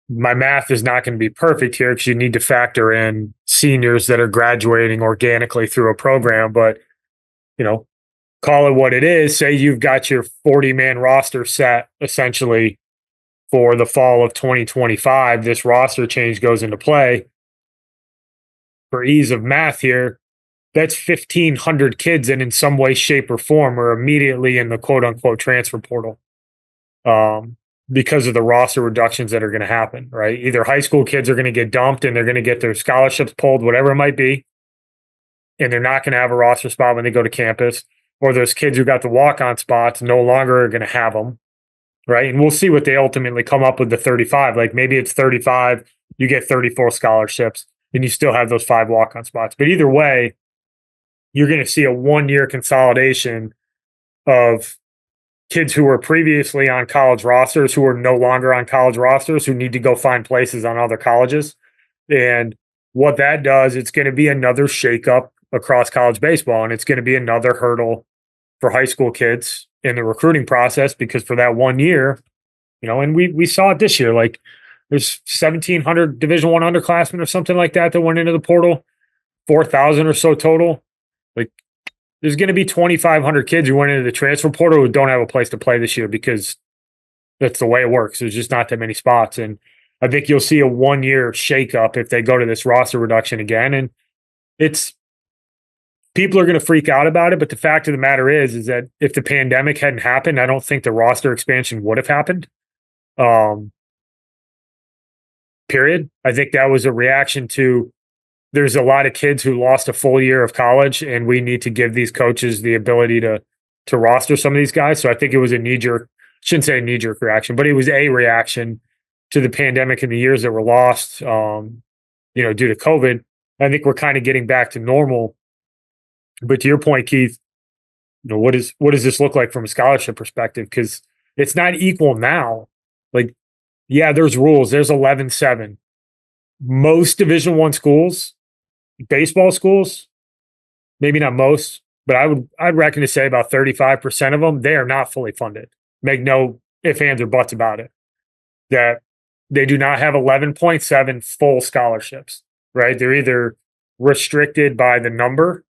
my math is not going to be perfect here because you need to factor in seniors that are graduating organically through a program, but call it what it is. Say you've got your 40-man roster set essentially for the fall of 2025. This roster change goes into play. For ease of math here, that's 1,500 kids that in some way, shape, or form are immediately in the quote-unquote transfer portal because of the roster reductions that are going to happen, right? Either high school kids are going to get dumped and they're going to get their scholarships pulled, whatever it might be, and they're not going to have a roster spot when they go to campus, or those kids who got the walk-on spots no longer are going to have them, right? And we'll see what they ultimately come up with the 35. Maybe it's 35, you get 34 scholarships, and you still have those 5 walk-on spots. But either way, you're going to see a one-year consolidation of kids who were previously on college rosters who are no longer on college rosters who need to go find places on other colleges. And what that does, it's going to be another shakeup across college baseball, and it's going to be another hurdle for high school kids in the recruiting process, because for that 1 year, and we saw it this year, there's 1,700 Division I underclassmen or something like that went into the portal, 4,000 or so total. There's going to be 2,500 kids who went into the transfer portal who don't have a place to play this year because that's the way it works. There's just not that many spots. And I think you'll see a 1 year shakeup if they go to this roster reduction again. And people are going to freak out about it. But the fact of the matter is that if the pandemic hadn't happened, I don't think the roster expansion would have happened. Period. I think that was a reaction to, there's a lot of kids who lost a full year of college, and we need to give these coaches the ability to roster some of these guys. So I think it was a knee-jerk, shouldn't say a knee-jerk reaction, but it was a reaction to the pandemic and the years that were lost, due to COVID. I think we're kind of getting back to normal. But to your point, Keith, what does this look like from a scholarship perspective? Because it's not equal now. There's rules. There's 11-7. Most Division I schools, baseball schools, maybe not most, but I'd reckon to say about 35% of them, they are not fully funded. Make no ifs, ands, or buts about it. That they do not have 11.7 full scholarships, right? They're either restricted by the number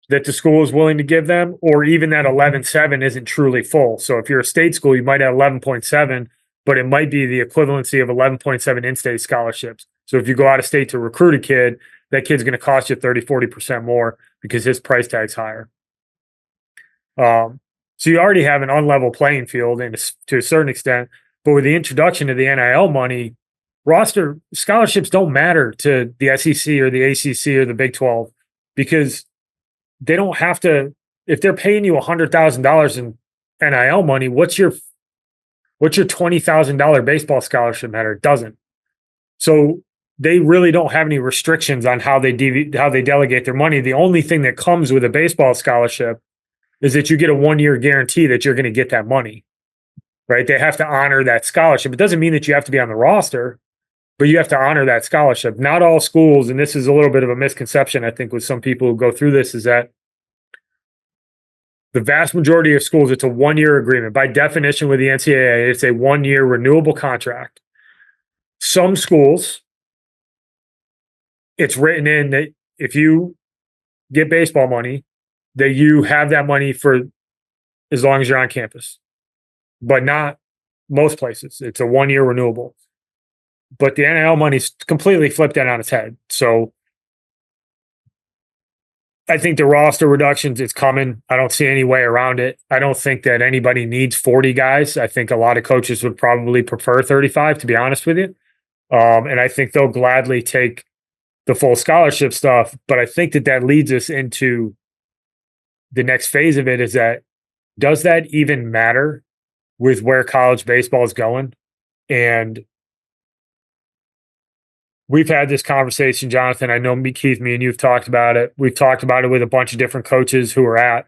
that the school is willing to give them, or even that 11.7 isn't truly full. So if you're a state school, you might have 11.7, but it might be the equivalency of 11.7 in-state scholarships. So if you go out of state to recruit a kid, that kid's going to cost you 30-40% more because his price tag's higher. So you already have an unlevel playing field, and to a certain extent, but with the introduction of the NIL money, roster scholarships don't matter to the SEC or the ACC or the Big 12 because they don't have to if they're paying you $100,000 in NIL money, what's your $20,000 baseball scholarship matter? It doesn't. So they really don't have any restrictions on how they delegate their money. The only thing that comes with a baseball scholarship is that you get a 1-year guarantee that you're going to get that money, right? They have to honor that scholarship. It doesn't mean that you have to be on the roster, but you have to honor that scholarship. Not all schools, and this is a little bit of a misconception, I think, with some people who go through this, is that the vast majority of schools, it's a 1-year agreement. By definition with the NCAA, it's a 1-year renewable contract. Some schools, it's written in that if you get baseball money, that you have that money for as long as you're on campus, but not most places. It's a 1-year renewable. But the NIL money's completely flipped that on its head. So I think the roster reductions, it's coming. I don't see any way around it. I don't think that anybody needs 40 guys. I think a lot of coaches would probably prefer 35, to be honest with you. And I think they'll gladly take the full scholarship stuff. But I think that leads us into the next phase of it, is that, does that even matter with where college baseball is going? And we've had this conversation, Jonathan. I know Keith, me and you've talked about it. We've talked about it with a bunch of different coaches who are at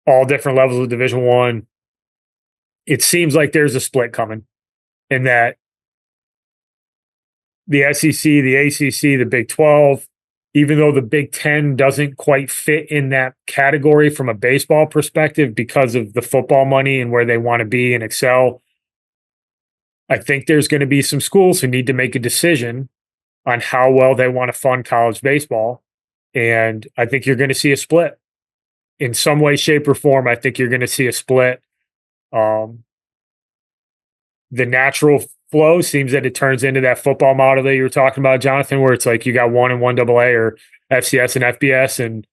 all different levels of Division I. It seems like there's a split coming, in that the SEC, the ACC, the Big 12, even though the Big 10 doesn't quite fit in that category from a baseball perspective because of the football money and where they want to be and excel, I think there's going to be some schools who need to make a decision on how well they want to fund college baseball. And I think you're going to see a split in some way, shape, or form. I think you're going to see a split. The natural flow seems that it turns into that football model that you were talking about, Jonathan, where it's like you got 1 and 1 AA, or FCS and FBS. And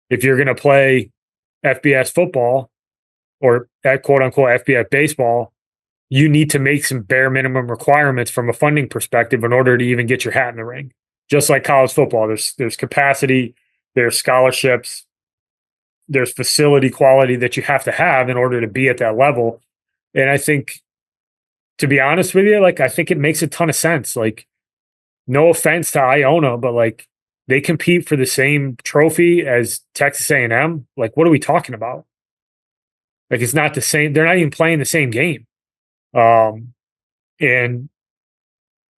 if you're going to play FBS football, or at quote unquote FBS baseball, you need to make some bare minimum requirements from a funding perspective in order to even get your hat in the ring. Just like college football, there's capacity, there's scholarships, there's facility quality that you have to have in order to be at that level. And I think, to be honest with you, like, I think it makes a ton of sense. Like, no offense to Iona, but like, they compete for the same trophy as Texas A&M. Like, what are we talking about? Like, it's not the same. They're not even playing the same game. And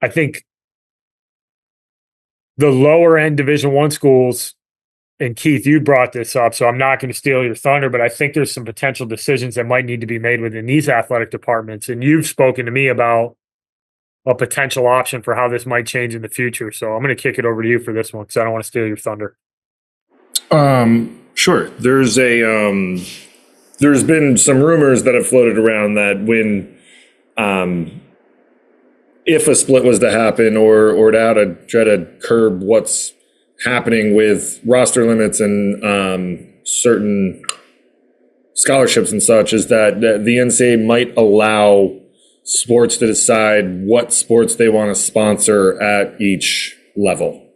I think the lower end Division I schools, and Keith, you brought this up, so I'm not going to steal your thunder, but I think there's some potential decisions that might need to be made within these athletic departments. And you've spoken to me about a potential option for how this might change in the future. So I'm going to kick it over to you for this one, because I don't want to steal your thunder. Sure. There's been some rumors that have floated around that when, if a split was to happen, or to try to curb what's happening with roster limits and certain scholarships and such, is that the NCAA might allow sports to decide what sports they want to sponsor at each level.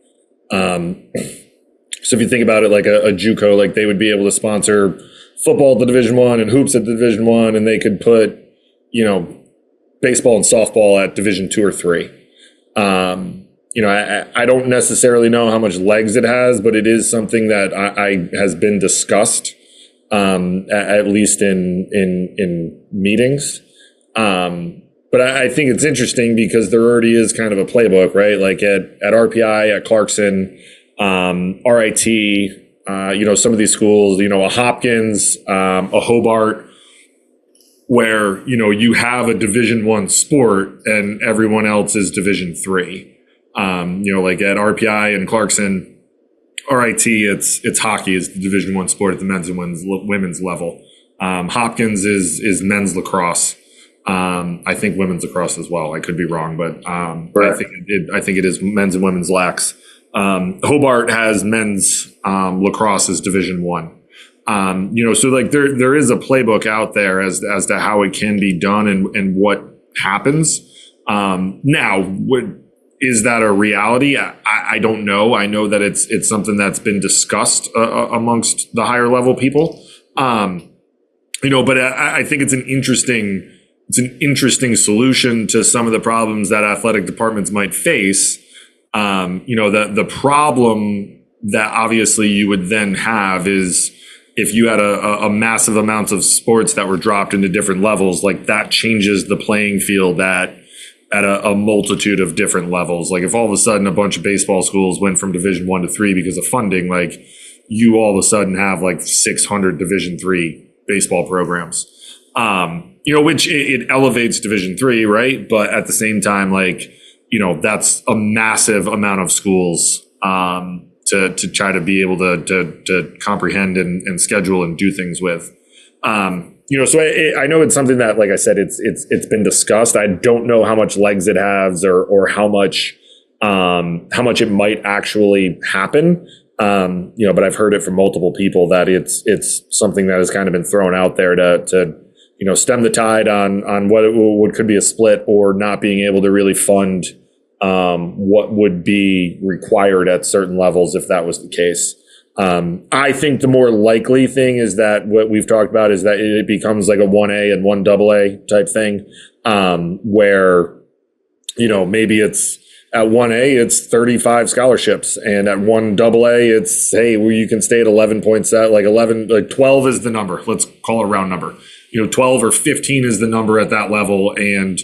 So if you think about it like a JUCO, like they would be able to sponsor football at the Division I and hoops at the Division I, and they could put, baseball and softball at Division II or III. I don't necessarily know how much legs it has, but it is something that has been discussed, at least in meetings. But I think it's interesting because there already is kind of a playbook, right? Like at RPI, at Clarkson, RIT, some of these schools, a Hopkins, a Hobart, where, you have a Division I sport and everyone else is Division III. Like at RPI and Clarkson, RIT, it's hockey is the Division I sport at the men's and women's level. Hopkins is men's lacrosse. I think women's lacrosse as well. I could be wrong, but Right. I think it is men's and women's lax. Hobart has men's lacrosse as Division I. So like there is a playbook out there as to how it can be done and what happens. Now, is that a reality? I don't know. I know that it's something that's been discussed amongst the higher level people. But I think it's an interesting solution to some of the problems that athletic departments might face. The problem that obviously you would then have is if you had a massive amounts of sports that were dropped into different levels, like that changes the playing field at a multitude of different levels. Like if all of a sudden a bunch of baseball schools went from Division 1 to 3 because of funding, like you all of a sudden have like 600 Division 3 baseball programs, which it elevates Division 3, right? But at the same time, like, that's a massive amount of schools to try to be able to comprehend and schedule and do things with. So I know it's something that, like I said, it's been discussed. I don't know how much legs it has or how much it might actually happen. But I've heard it from multiple people that it's something that has kind of been thrown out there to stem the tide on what could be a split or not being able to really fund what would be required at certain levels if that was the case. I think the more likely thing is that what we've talked about is that it becomes like a 1A and 1AA type thing, where, maybe it's at 1A, it's 35 scholarships, and at 1AA, it's, hey, where you can stay at 11.7, like 11, like 12 is the number. Let's call it a round number. 12 or 15 is the number at that level, and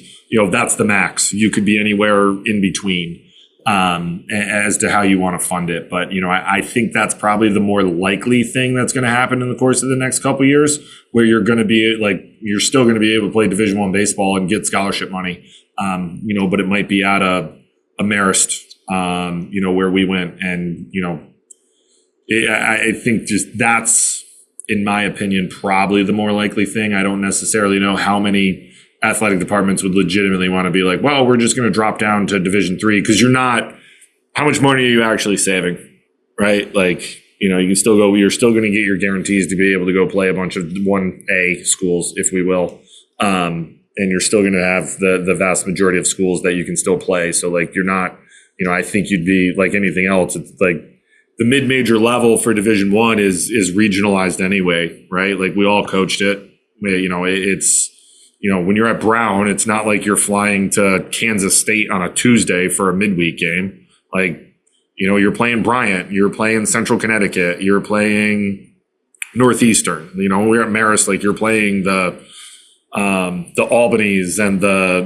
that's the max. You could be anywhere in between. As to how you want to fund it. But, I think that's probably the more likely thing that's going to happen in the course of the next couple of years, where you're going to be like, you're still going to be able to play Division I baseball and get scholarship money. But it might be at a Marist, where we went, and, I think just that's, in my opinion, probably the more likely thing. I don't necessarily know how many athletic departments would legitimately want to be like, well, we're just going to drop down to Division 3, because how much money are you actually saving, right? Like, you can still go, you're still going to get your guarantees to be able to go play a bunch of 1A schools, if we will. And you're still going to have the vast majority of schools that you can still play. So like, you're not, I think you'd be like anything else. It's like the mid-major level for Division 1 is regionalized anyway, right? Like we all coached it. It's, when you're at Brown, it's not like you're flying to Kansas State on a Tuesday for a midweek game. Like, you're playing Bryant, you're playing Central Connecticut, you're playing Northeastern. We're at Marist, like you're playing the Albanys and the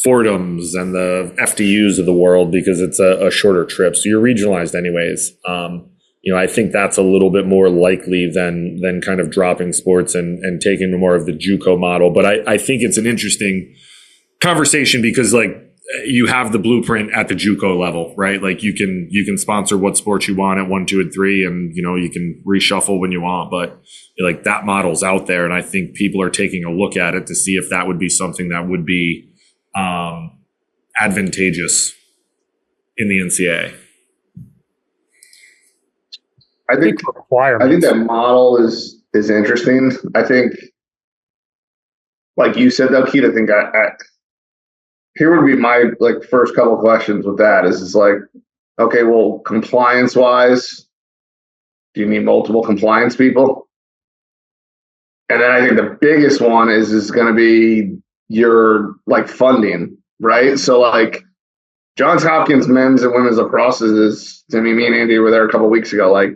Fordhams and the FDUs of the world, because it's a shorter trip. So you're regionalized anyways. I think that's a little bit more likely than kind of dropping sports and taking more of the JUCO model. But I think it's an interesting conversation, because like you have the blueprint at the JUCO level, right? Like you can sponsor what sports you want at 1, 2, and 3, and you can reshuffle when you want. But like that model's out there, and I think people are taking a look at it to see if that would be something that would be advantageous in the NCAA. I think that model is interesting. I think, like you said, though, Keith, I think here would be my like first couple of questions with that is like, okay, well, compliance wise, do you need multiple compliance people? And then I think the biggest one is going to be your like funding, right? So like Johns Hopkins men's and women's lacrosse is, I mean, me and Andy were there a couple of weeks ago, like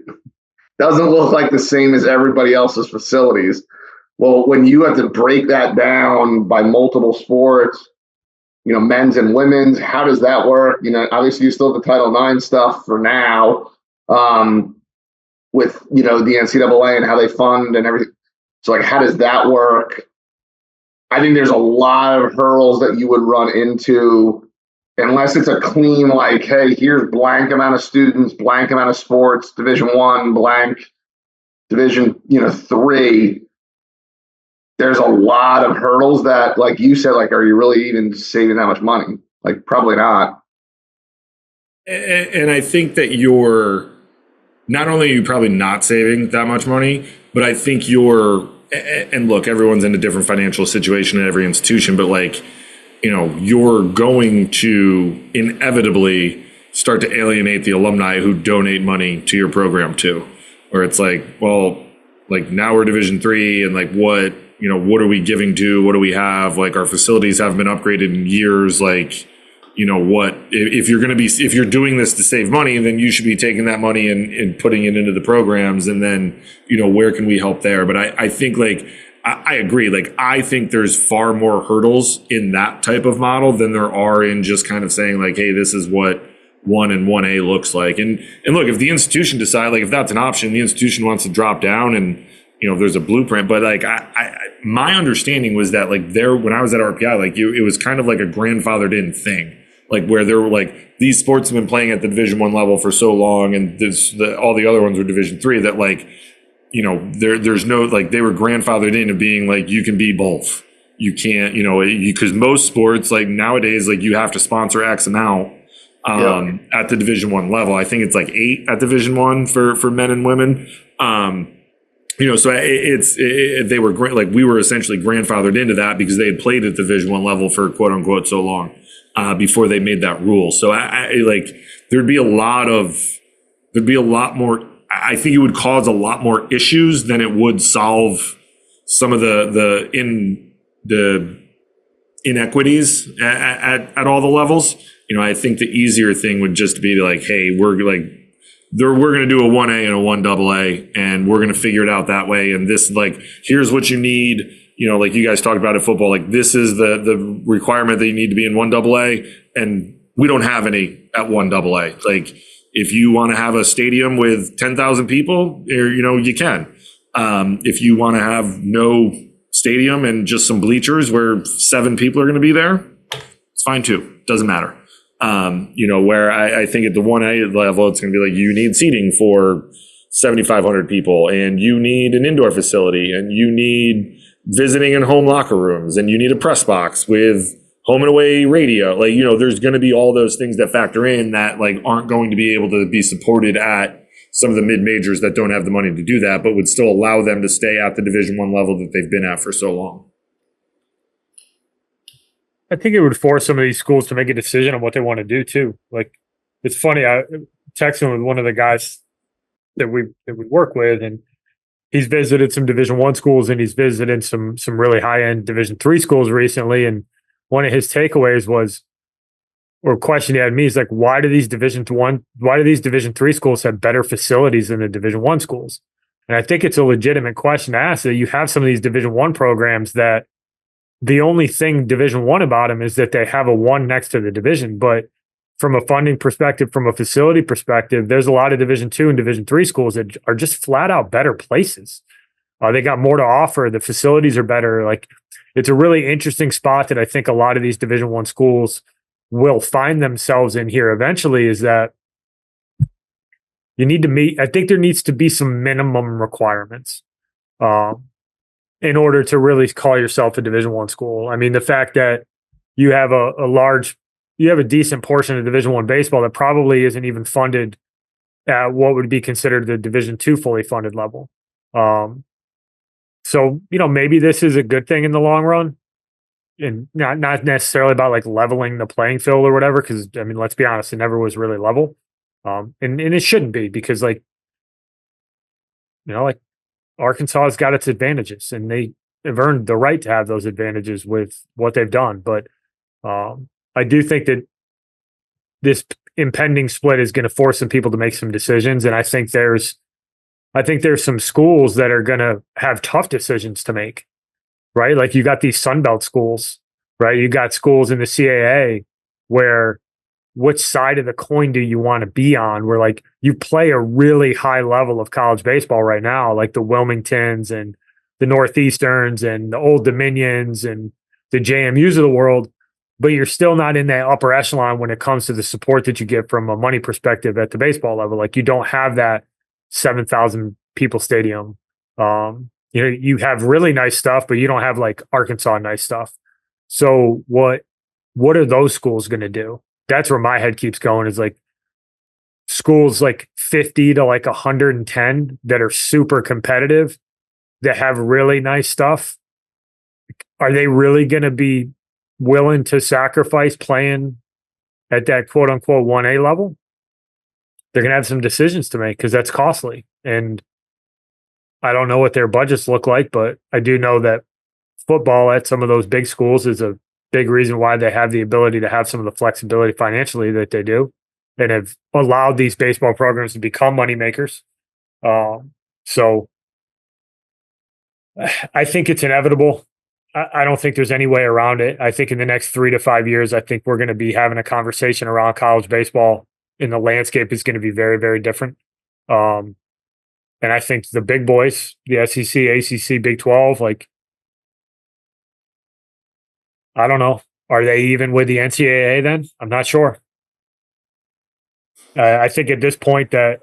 doesn't look like the same as everybody else's facilities. Well, when you have to break that down by multiple sports, men's and women's, how does that work? Obviously you still have the Title IX stuff for now, with, the NCAA and how they fund and everything. So like, how does that work? I think there's a lot of hurdles that you would run into unless it's a clean, like, hey, here's blank amount of students, blank amount of sports, Division 1, blank, Division, 3. There's a lot of hurdles that, like you said, like, are you really even saving that much money? Like, probably not. And I think that not only are you probably not saving that much money, but I think and look, everyone's in a different financial situation at every institution, but like, you're going to inevitably start to alienate the alumni who donate money to your program too. Where it's like, well, like now we're Division III, and like what are we giving to? What do we have? Like our facilities haven't been upgraded in years. Like, what if you're doing this to save money, then you should be taking that money and putting it into the programs, and then where can we help there? But I think I agree. Like I think there's far more hurdles in that type of model than there are in just kind of saying like, hey, this is what 1 and 1A looks like. And look, if the institution decide, like if that's an option, the institution wants to drop down and there's a blueprint. But like my understanding was that like when I was at RPI, like it was kind of like a grandfathered in thing, like where there were like these sports have been playing at the Division I level for so long, and all the other ones were Division III, that like there's no, like they were grandfathered into being like you can be both. You can't because most sports like nowadays like you have to sponsor X amount. At the Division I level. I think it's like 8 at Division I for men and women. So they were like we were essentially grandfathered into that because they had played at the Division I level for quote unquote so long before they made that rule. So I like there'd be a lot more. I think it would cause a lot more issues than it would solve some of the inequities at all the levels. I think the easier thing would just be like, hey, we're going to do a 1A and a 1AA, and we're going to figure it out that way. And this, like, here's what you need. Like you guys talked about in football, like this is the requirement that you need to be in 1AA, and we don't have any at 1AA. Like if you want to have a stadium with 10,000 people, you can. If you want to have no stadium and just some bleachers where 7 people are going to be there, it's fine too. Doesn't matter. Where I think at the 1A level, it's going to be like you need seating for 7,500 people, and you need an indoor facility, and you need visiting and home locker rooms, and you need a press box with home and away radio. Like, there's going to be all those things that factor in that like aren't going to be able to be supported at some of the mid majors that don't have the money to do that, but would still allow them to stay at the Division I level that they've been at for so long. I think it would force some of these schools to make a decision on what they want to do too. Like, it's funny. I texted with one of the guys that we work with, and he's visited some Division I schools, and he's visited some really high end Division III schools recently. And one of his takeaways was, or question he had me, is like, why do these Division III schools have better facilities than the Division I schools? And I think it's a legitimate question to ask. That you have some of these Division I programs that the only thing Division I about them is that they have a 1 next to the division. But from a funding perspective, from a facility perspective, there's a lot of Division II and Division III schools that are just flat out better places. They got more to offer. The facilities are better. Like, it's a really interesting spot that I think a lot of these Division I schools will find themselves in here eventually, is that you need to meet, I think there needs to be some minimum requirements. In order to really call yourself a Division I school. I mean, the fact that you have a decent portion of Division I baseball that probably isn't even funded at what would be considered the Division II fully funded level. So, maybe this is a good thing in the long run, and not necessarily about like leveling the playing field or whatever. Because I mean, let's be honest, it never was really level, and it shouldn't be, because like Arkansas has got its advantages, and they have earned the right to have those advantages with what they've done. But I do think that this impending split is going to force some people to make some decisions. And I think there's some schools that are going to have tough decisions to make, right? Like you got these Sunbelt schools, right? You got schools in the CAA where which side of the coin do you want to be on? Where like you play a really high level of college baseball right now, like the Wilmingtons and the Northeasterns and the Old Dominions and the JMUs of the world, but you're still not in that upper echelon when it comes to the support that you get from a money perspective at the baseball level. Like you don't have that 7,000 people stadium. You have really nice stuff, but you don't have like Arkansas nice stuff. So what are those schools going to do? That's where my head keeps going, is like schools like 50 to like 110 that are super competitive, that have really nice stuff. Are they really going to be willing to sacrifice playing at that quote unquote 1A level, they're going to have some decisions to make because that's costly. And I don't know what their budgets look like, but I do know that football at some of those big schools is a big reason why they have the ability to have some of the flexibility financially that they do and have allowed these baseball programs to become moneymakers. So I think it's inevitable. I don't think there's any way around it. I think in the next 3 to 5 years, I think we're going to be having a conversation around college baseball, and the landscape is going to be very, very different. And I think the big boys, the SEC, ACC, Big 12, like, I don't know. Are they even with the NCAA then? I'm not sure. I think at this point that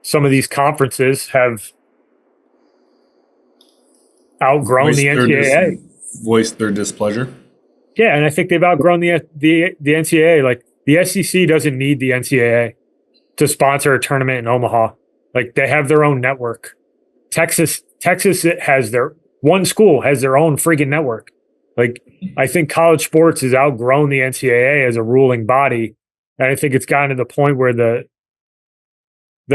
some of these conferences have outgrown the NCAA. Voiced their displeasure. Yeah, and I think they've outgrown the NCAA. Like, the SEC doesn't need the NCAA to sponsor a tournament in Omaha. Like, they have their own network. Texas has one school has their own freaking network. Like, I think college sports has outgrown the NCAA as a ruling body, and I think it's gotten to the point where the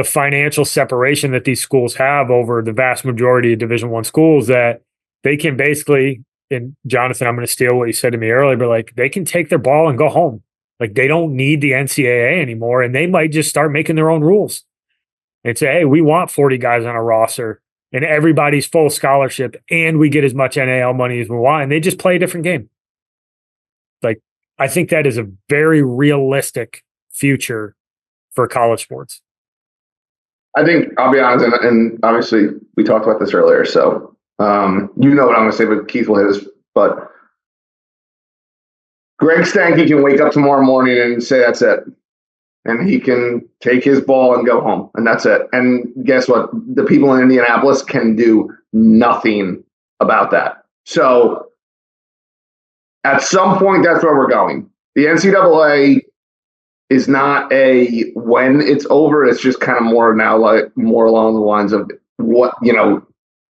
financial separation that these schools have over the vast majority of Division I schools, that they can basically, and Jonathan, I'm going to steal what you said to me earlier, but like, they can take their ball and go home. Like, they don't need the NCAA anymore, and they might just start making their own rules and say, hey, we want 40 guys on a roster and everybody's full scholarship and we get as much NAL money as we want, and they just play a different game. Like, I think that is a very realistic future for college sports. I think, I'll be honest, and obviously we talked about this earlier, so you know what I'm going to say, but Keith will hit us. But Greg Stanke can wake up tomorrow morning and say that's it. And he can take his ball and go home, and that's it. And guess what? The people in Indianapolis can do nothing about that. So at some point, that's where we're going. The NCAA is not a when it's over. It's just kind of more now, like more along the lines of what,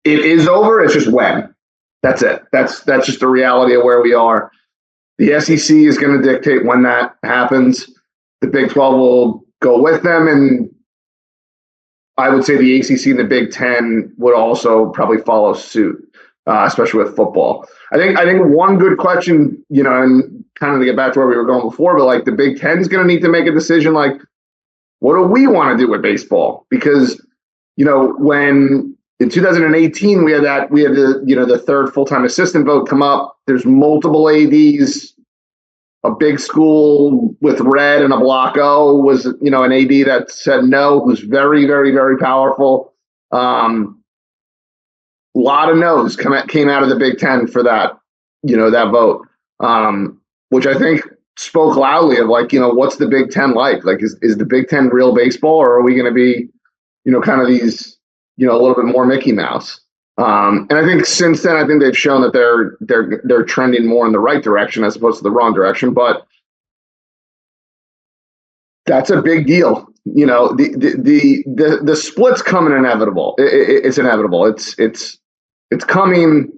it is over. It's just when. That's it. That's just the reality of where we are. The SEC is going to dictate when that happens. The Big 12 will go with them, and I would say the ACC and the Big 10 would also probably follow suit, especially with football. I think one good question, and kind of to get back to where we were going before, but like the Big 10 is going to need to make a decision, like, what do we want to do with baseball? Because, when in 2018 we had the third full-time assistant vote come up, there's multiple ADs. A big school with red and a block O was, an AD that said no, who's very, very, very powerful. A lot of no's came out of the Big Ten for that, that vote, which I think spoke loudly of like, what's the Big Ten like? Like, is the Big Ten real baseball, or are we going to be, kind of these, a little bit more Mickey Mouse? And I think since then, I think they've shown that they're trending more in the right direction as opposed to the wrong direction. But that's a big deal. The split's coming inevitable. It's inevitable. It's coming.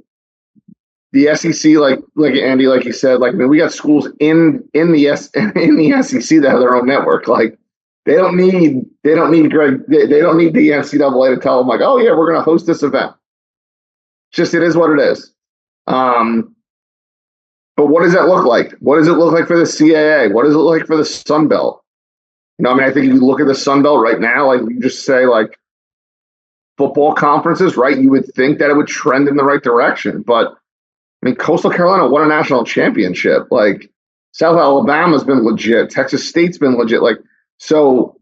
The SEC, like Andy, like you said, we got schools in the SEC that have their own network. Like, they don't need Greg. They don't need the NCAA to tell them like, oh yeah, we're going to host this event. Just, it is what it is. But what does that look like? What does it look like for the CAA? What does it look like for the Sun Belt? I think if you look at the Sun Belt right now, like, you just say like football conferences, right? You would think that it would trend in the right direction. But Coastal Carolina won a national championship. Like, South Alabama's been legit. Texas State's been legit. Like, so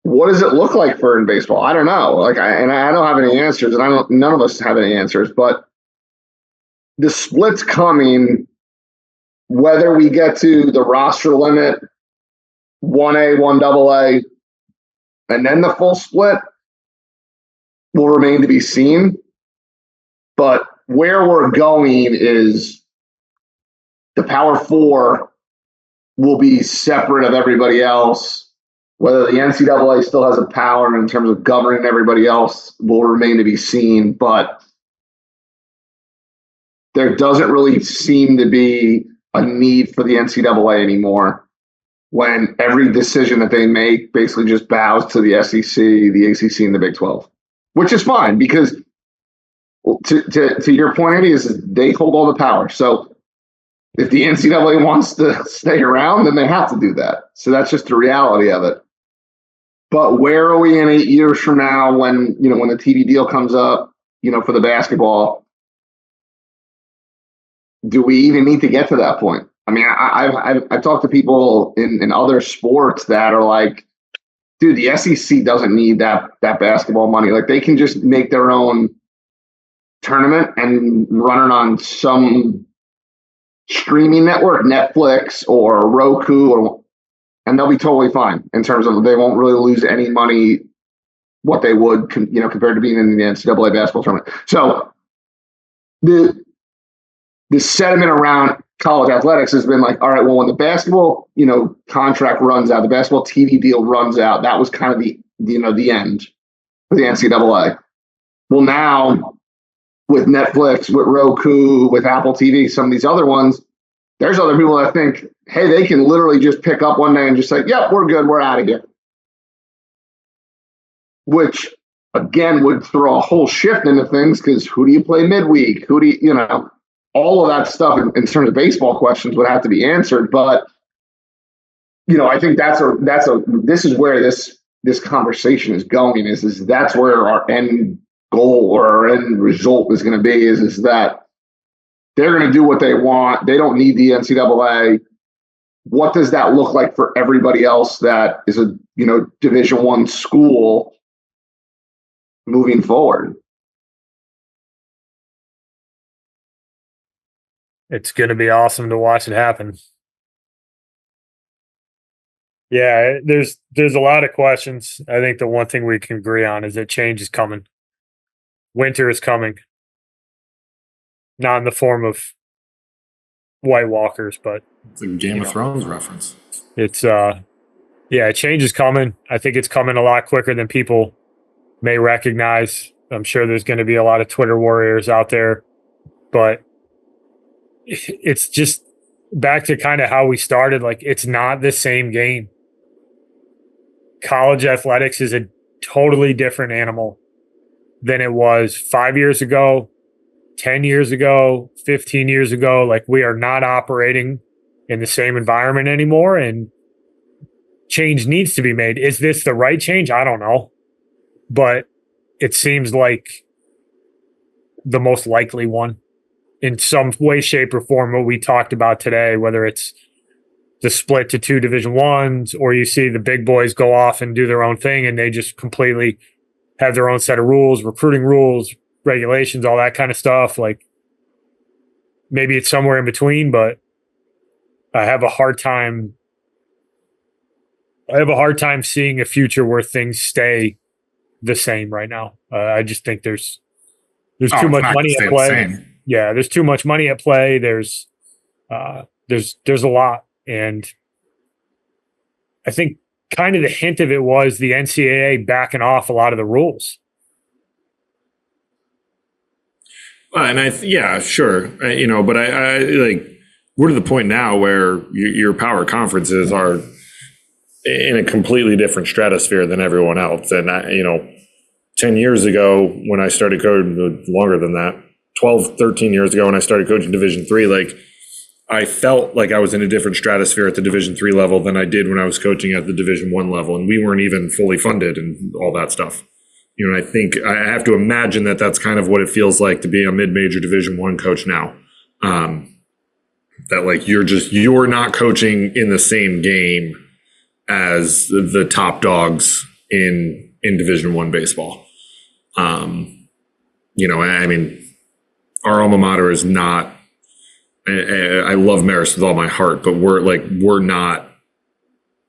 what does it look like in baseball? I don't know. Like, I don't have any answers, and none of us have any answers. But the split's coming. Whether we get to the roster limit, 1A, 1AA, and then the full split, will remain to be seen. But where we're going is the Power Four will be separate of everybody else. Whether the NCAA still has a power in terms of governing everybody else will remain to be seen, but there doesn't really seem to be a need for the NCAA anymore when every decision that they make basically just bows to the SEC, the ACC, and the Big 12, which is fine because to your point, Andy, is they hold all the power. So if the NCAA wants to stay around, then they have to do that. So that's just the reality of it. But where are we in 8 years from now when the TV deal comes up, for the basketball? Do we even need to get to that point? I mean, I've talked to people in other sports that are like, dude, the SEC doesn't need that basketball money. Like they can just make their own tournament and run it on some streaming network, Netflix or Roku, and they'll be totally fine in terms of they won't really lose any money what they would, compared to being in the NCAA basketball tournament. So the sentiment around college athletics has been like, all right, well, when the basketball, contract runs out, the basketball TV deal runs out, that was kind of the end for the NCAA. Well, now with Netflix, with Roku, with Apple TV, some of these other ones, there's other people that think, hey, they can literally just pick up one day and just say, yep, we're good, we're out of here. Which, again, would throw a whole shift into things because who do you play midweek? Who do you, all of that stuff in terms of baseball questions would have to be answered. But, I think this is where this conversation is going is that's where our end goal or our end result is going to be is that they're going to do what they want. They don't need the NCAA. What does that look like for everybody else that is a, Division I school moving forward? It's going to be awesome to watch it happen. Yeah, there's a lot of questions. I think the one thing we can agree on is that change is coming. Winter is coming. Not in the form of White Walkers, but it's a Game of Thrones reference. It's change is coming. I think it's coming a lot quicker than people may recognize. I'm sure there's going to be a lot of Twitter warriors out there, but it's just back to kind of how we started. Like, it's not the same game. College athletics is a totally different animal than it was 5 years ago, 10 years ago, 15 years ago. Like, we are not operating in the same environment anymore, and change needs to be made. Is this the right change? I don't know. But it seems like the most likely one in some way, shape, or form. What we talked about today, whether it's the split to two Division I's, or you see the big boys go off and do their own thing and they just completely have their own set of rules, recruiting rules, regulations, all that kind of stuff. Like, maybe it's somewhere in between, but I have a hard time seeing a future where things stay the same right now. I just think there's too much money at play. Yeah, there's too much money at play. There's a lot, and I think kind of the hint of it was the NCAA backing off a lot of the rules. And sure, but I like we're to the point now where your power conferences are in a completely different stratosphere than everyone else. And 10 years ago when I started coaching, longer than that, 12, 13 years ago when I started coaching Division III, like I felt like I was in a different stratosphere at the Division III level than I did when I was coaching at the Division I level, and we weren't even fully funded and all that stuff. I think I have to imagine that that's kind of what it feels like to be a mid-major Division I coach now. That like you're not coaching in the same game as the top dogs in Division I baseball. I mean, our alma mater is not. I love Marist with all my heart, but we're not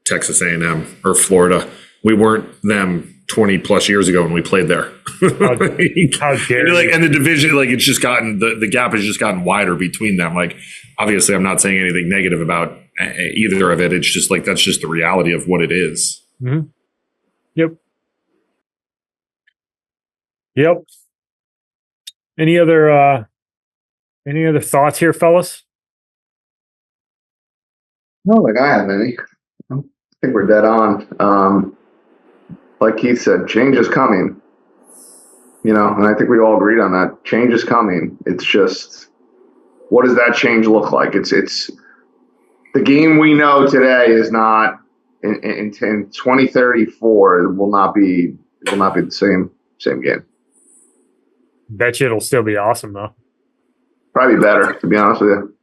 Texas A&M or Florida. We weren't them 20 plus years ago when we played there. How dare you. And the division, it's just gotten the gap has just gotten wider between them. Like, obviously, I'm not saying anything negative about either of it. It's just that's just the reality of what it is. Mm-hmm. Yep. Any other thoughts here, fellas? I don't think I have any. I think we're dead on. Like Keith said, change is coming. And I think we all agreed on that. Change is coming. It's just, what does that change look like? It's the game we know today is not in 2034. It will not be the same game. Bet you it'll still be awesome though. Probably better, to be honest with you.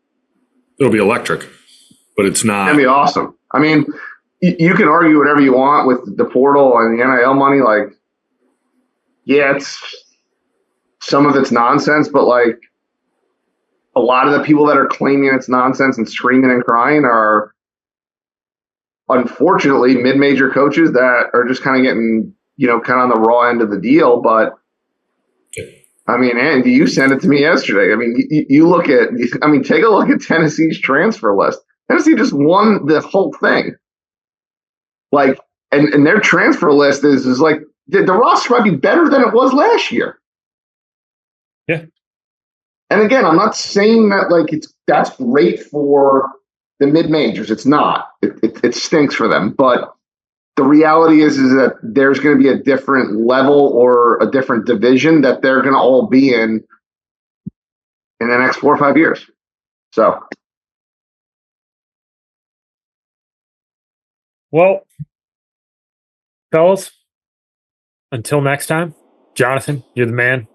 It'll be electric, but it's not. It'll be awesome. I mean, you can argue whatever you want with the portal and the NIL money. Like, yeah, some of it's nonsense, but like a lot of the people that are claiming it's nonsense and screaming and crying are unfortunately mid-major coaches that are just kind of getting, kind of on the raw end of the deal. But I mean, Andy, you sent it to me yesterday. I mean, you look at, take a look at Tennessee's transfer list. Tennessee just won the whole thing. Like, and their transfer list is like, the roster might be better than it was last year. Yeah. And again, I'm not saying that like that's great for the mid majors. It's not. It stinks for them. But the reality is that there's going to be a different level or a different division that they're going to all be in the next 4 or 5 years. So. Well, fellas, until next time, Jonathan, you're the man.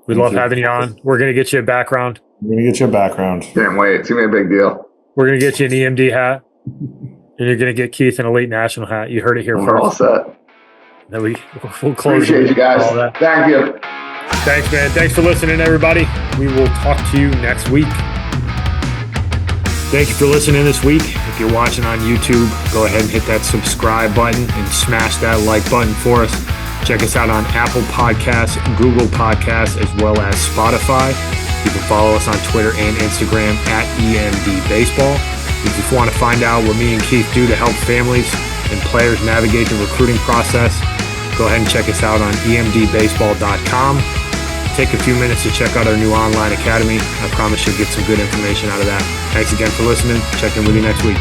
We love having you on. We're going to get you a background. We're going to get you a background. Can't wait. It's going to be a big deal. We're going to get you an EMD hat. And you're going to get Keith an Elite National hat. You heard it here first. All set. Then we'll close. Appreciate you guys. Thank you. Thanks, man. Thanks for listening, everybody. We will talk to you next week. Thank you for listening this week. If you're watching on YouTube, go ahead and hit that subscribe button and smash that like button for us. Check us out on Apple Podcasts, Google Podcasts, as well as Spotify. You can follow us on Twitter and Instagram at EMD Baseball. If you want to find out what me and Keith do to help families and players navigate the recruiting process, go ahead and check us out on emdbaseball.com. Take a few minutes to check out our new online academy. I promise you'll get some good information out of that. Thanks again for listening. Check in with you next week.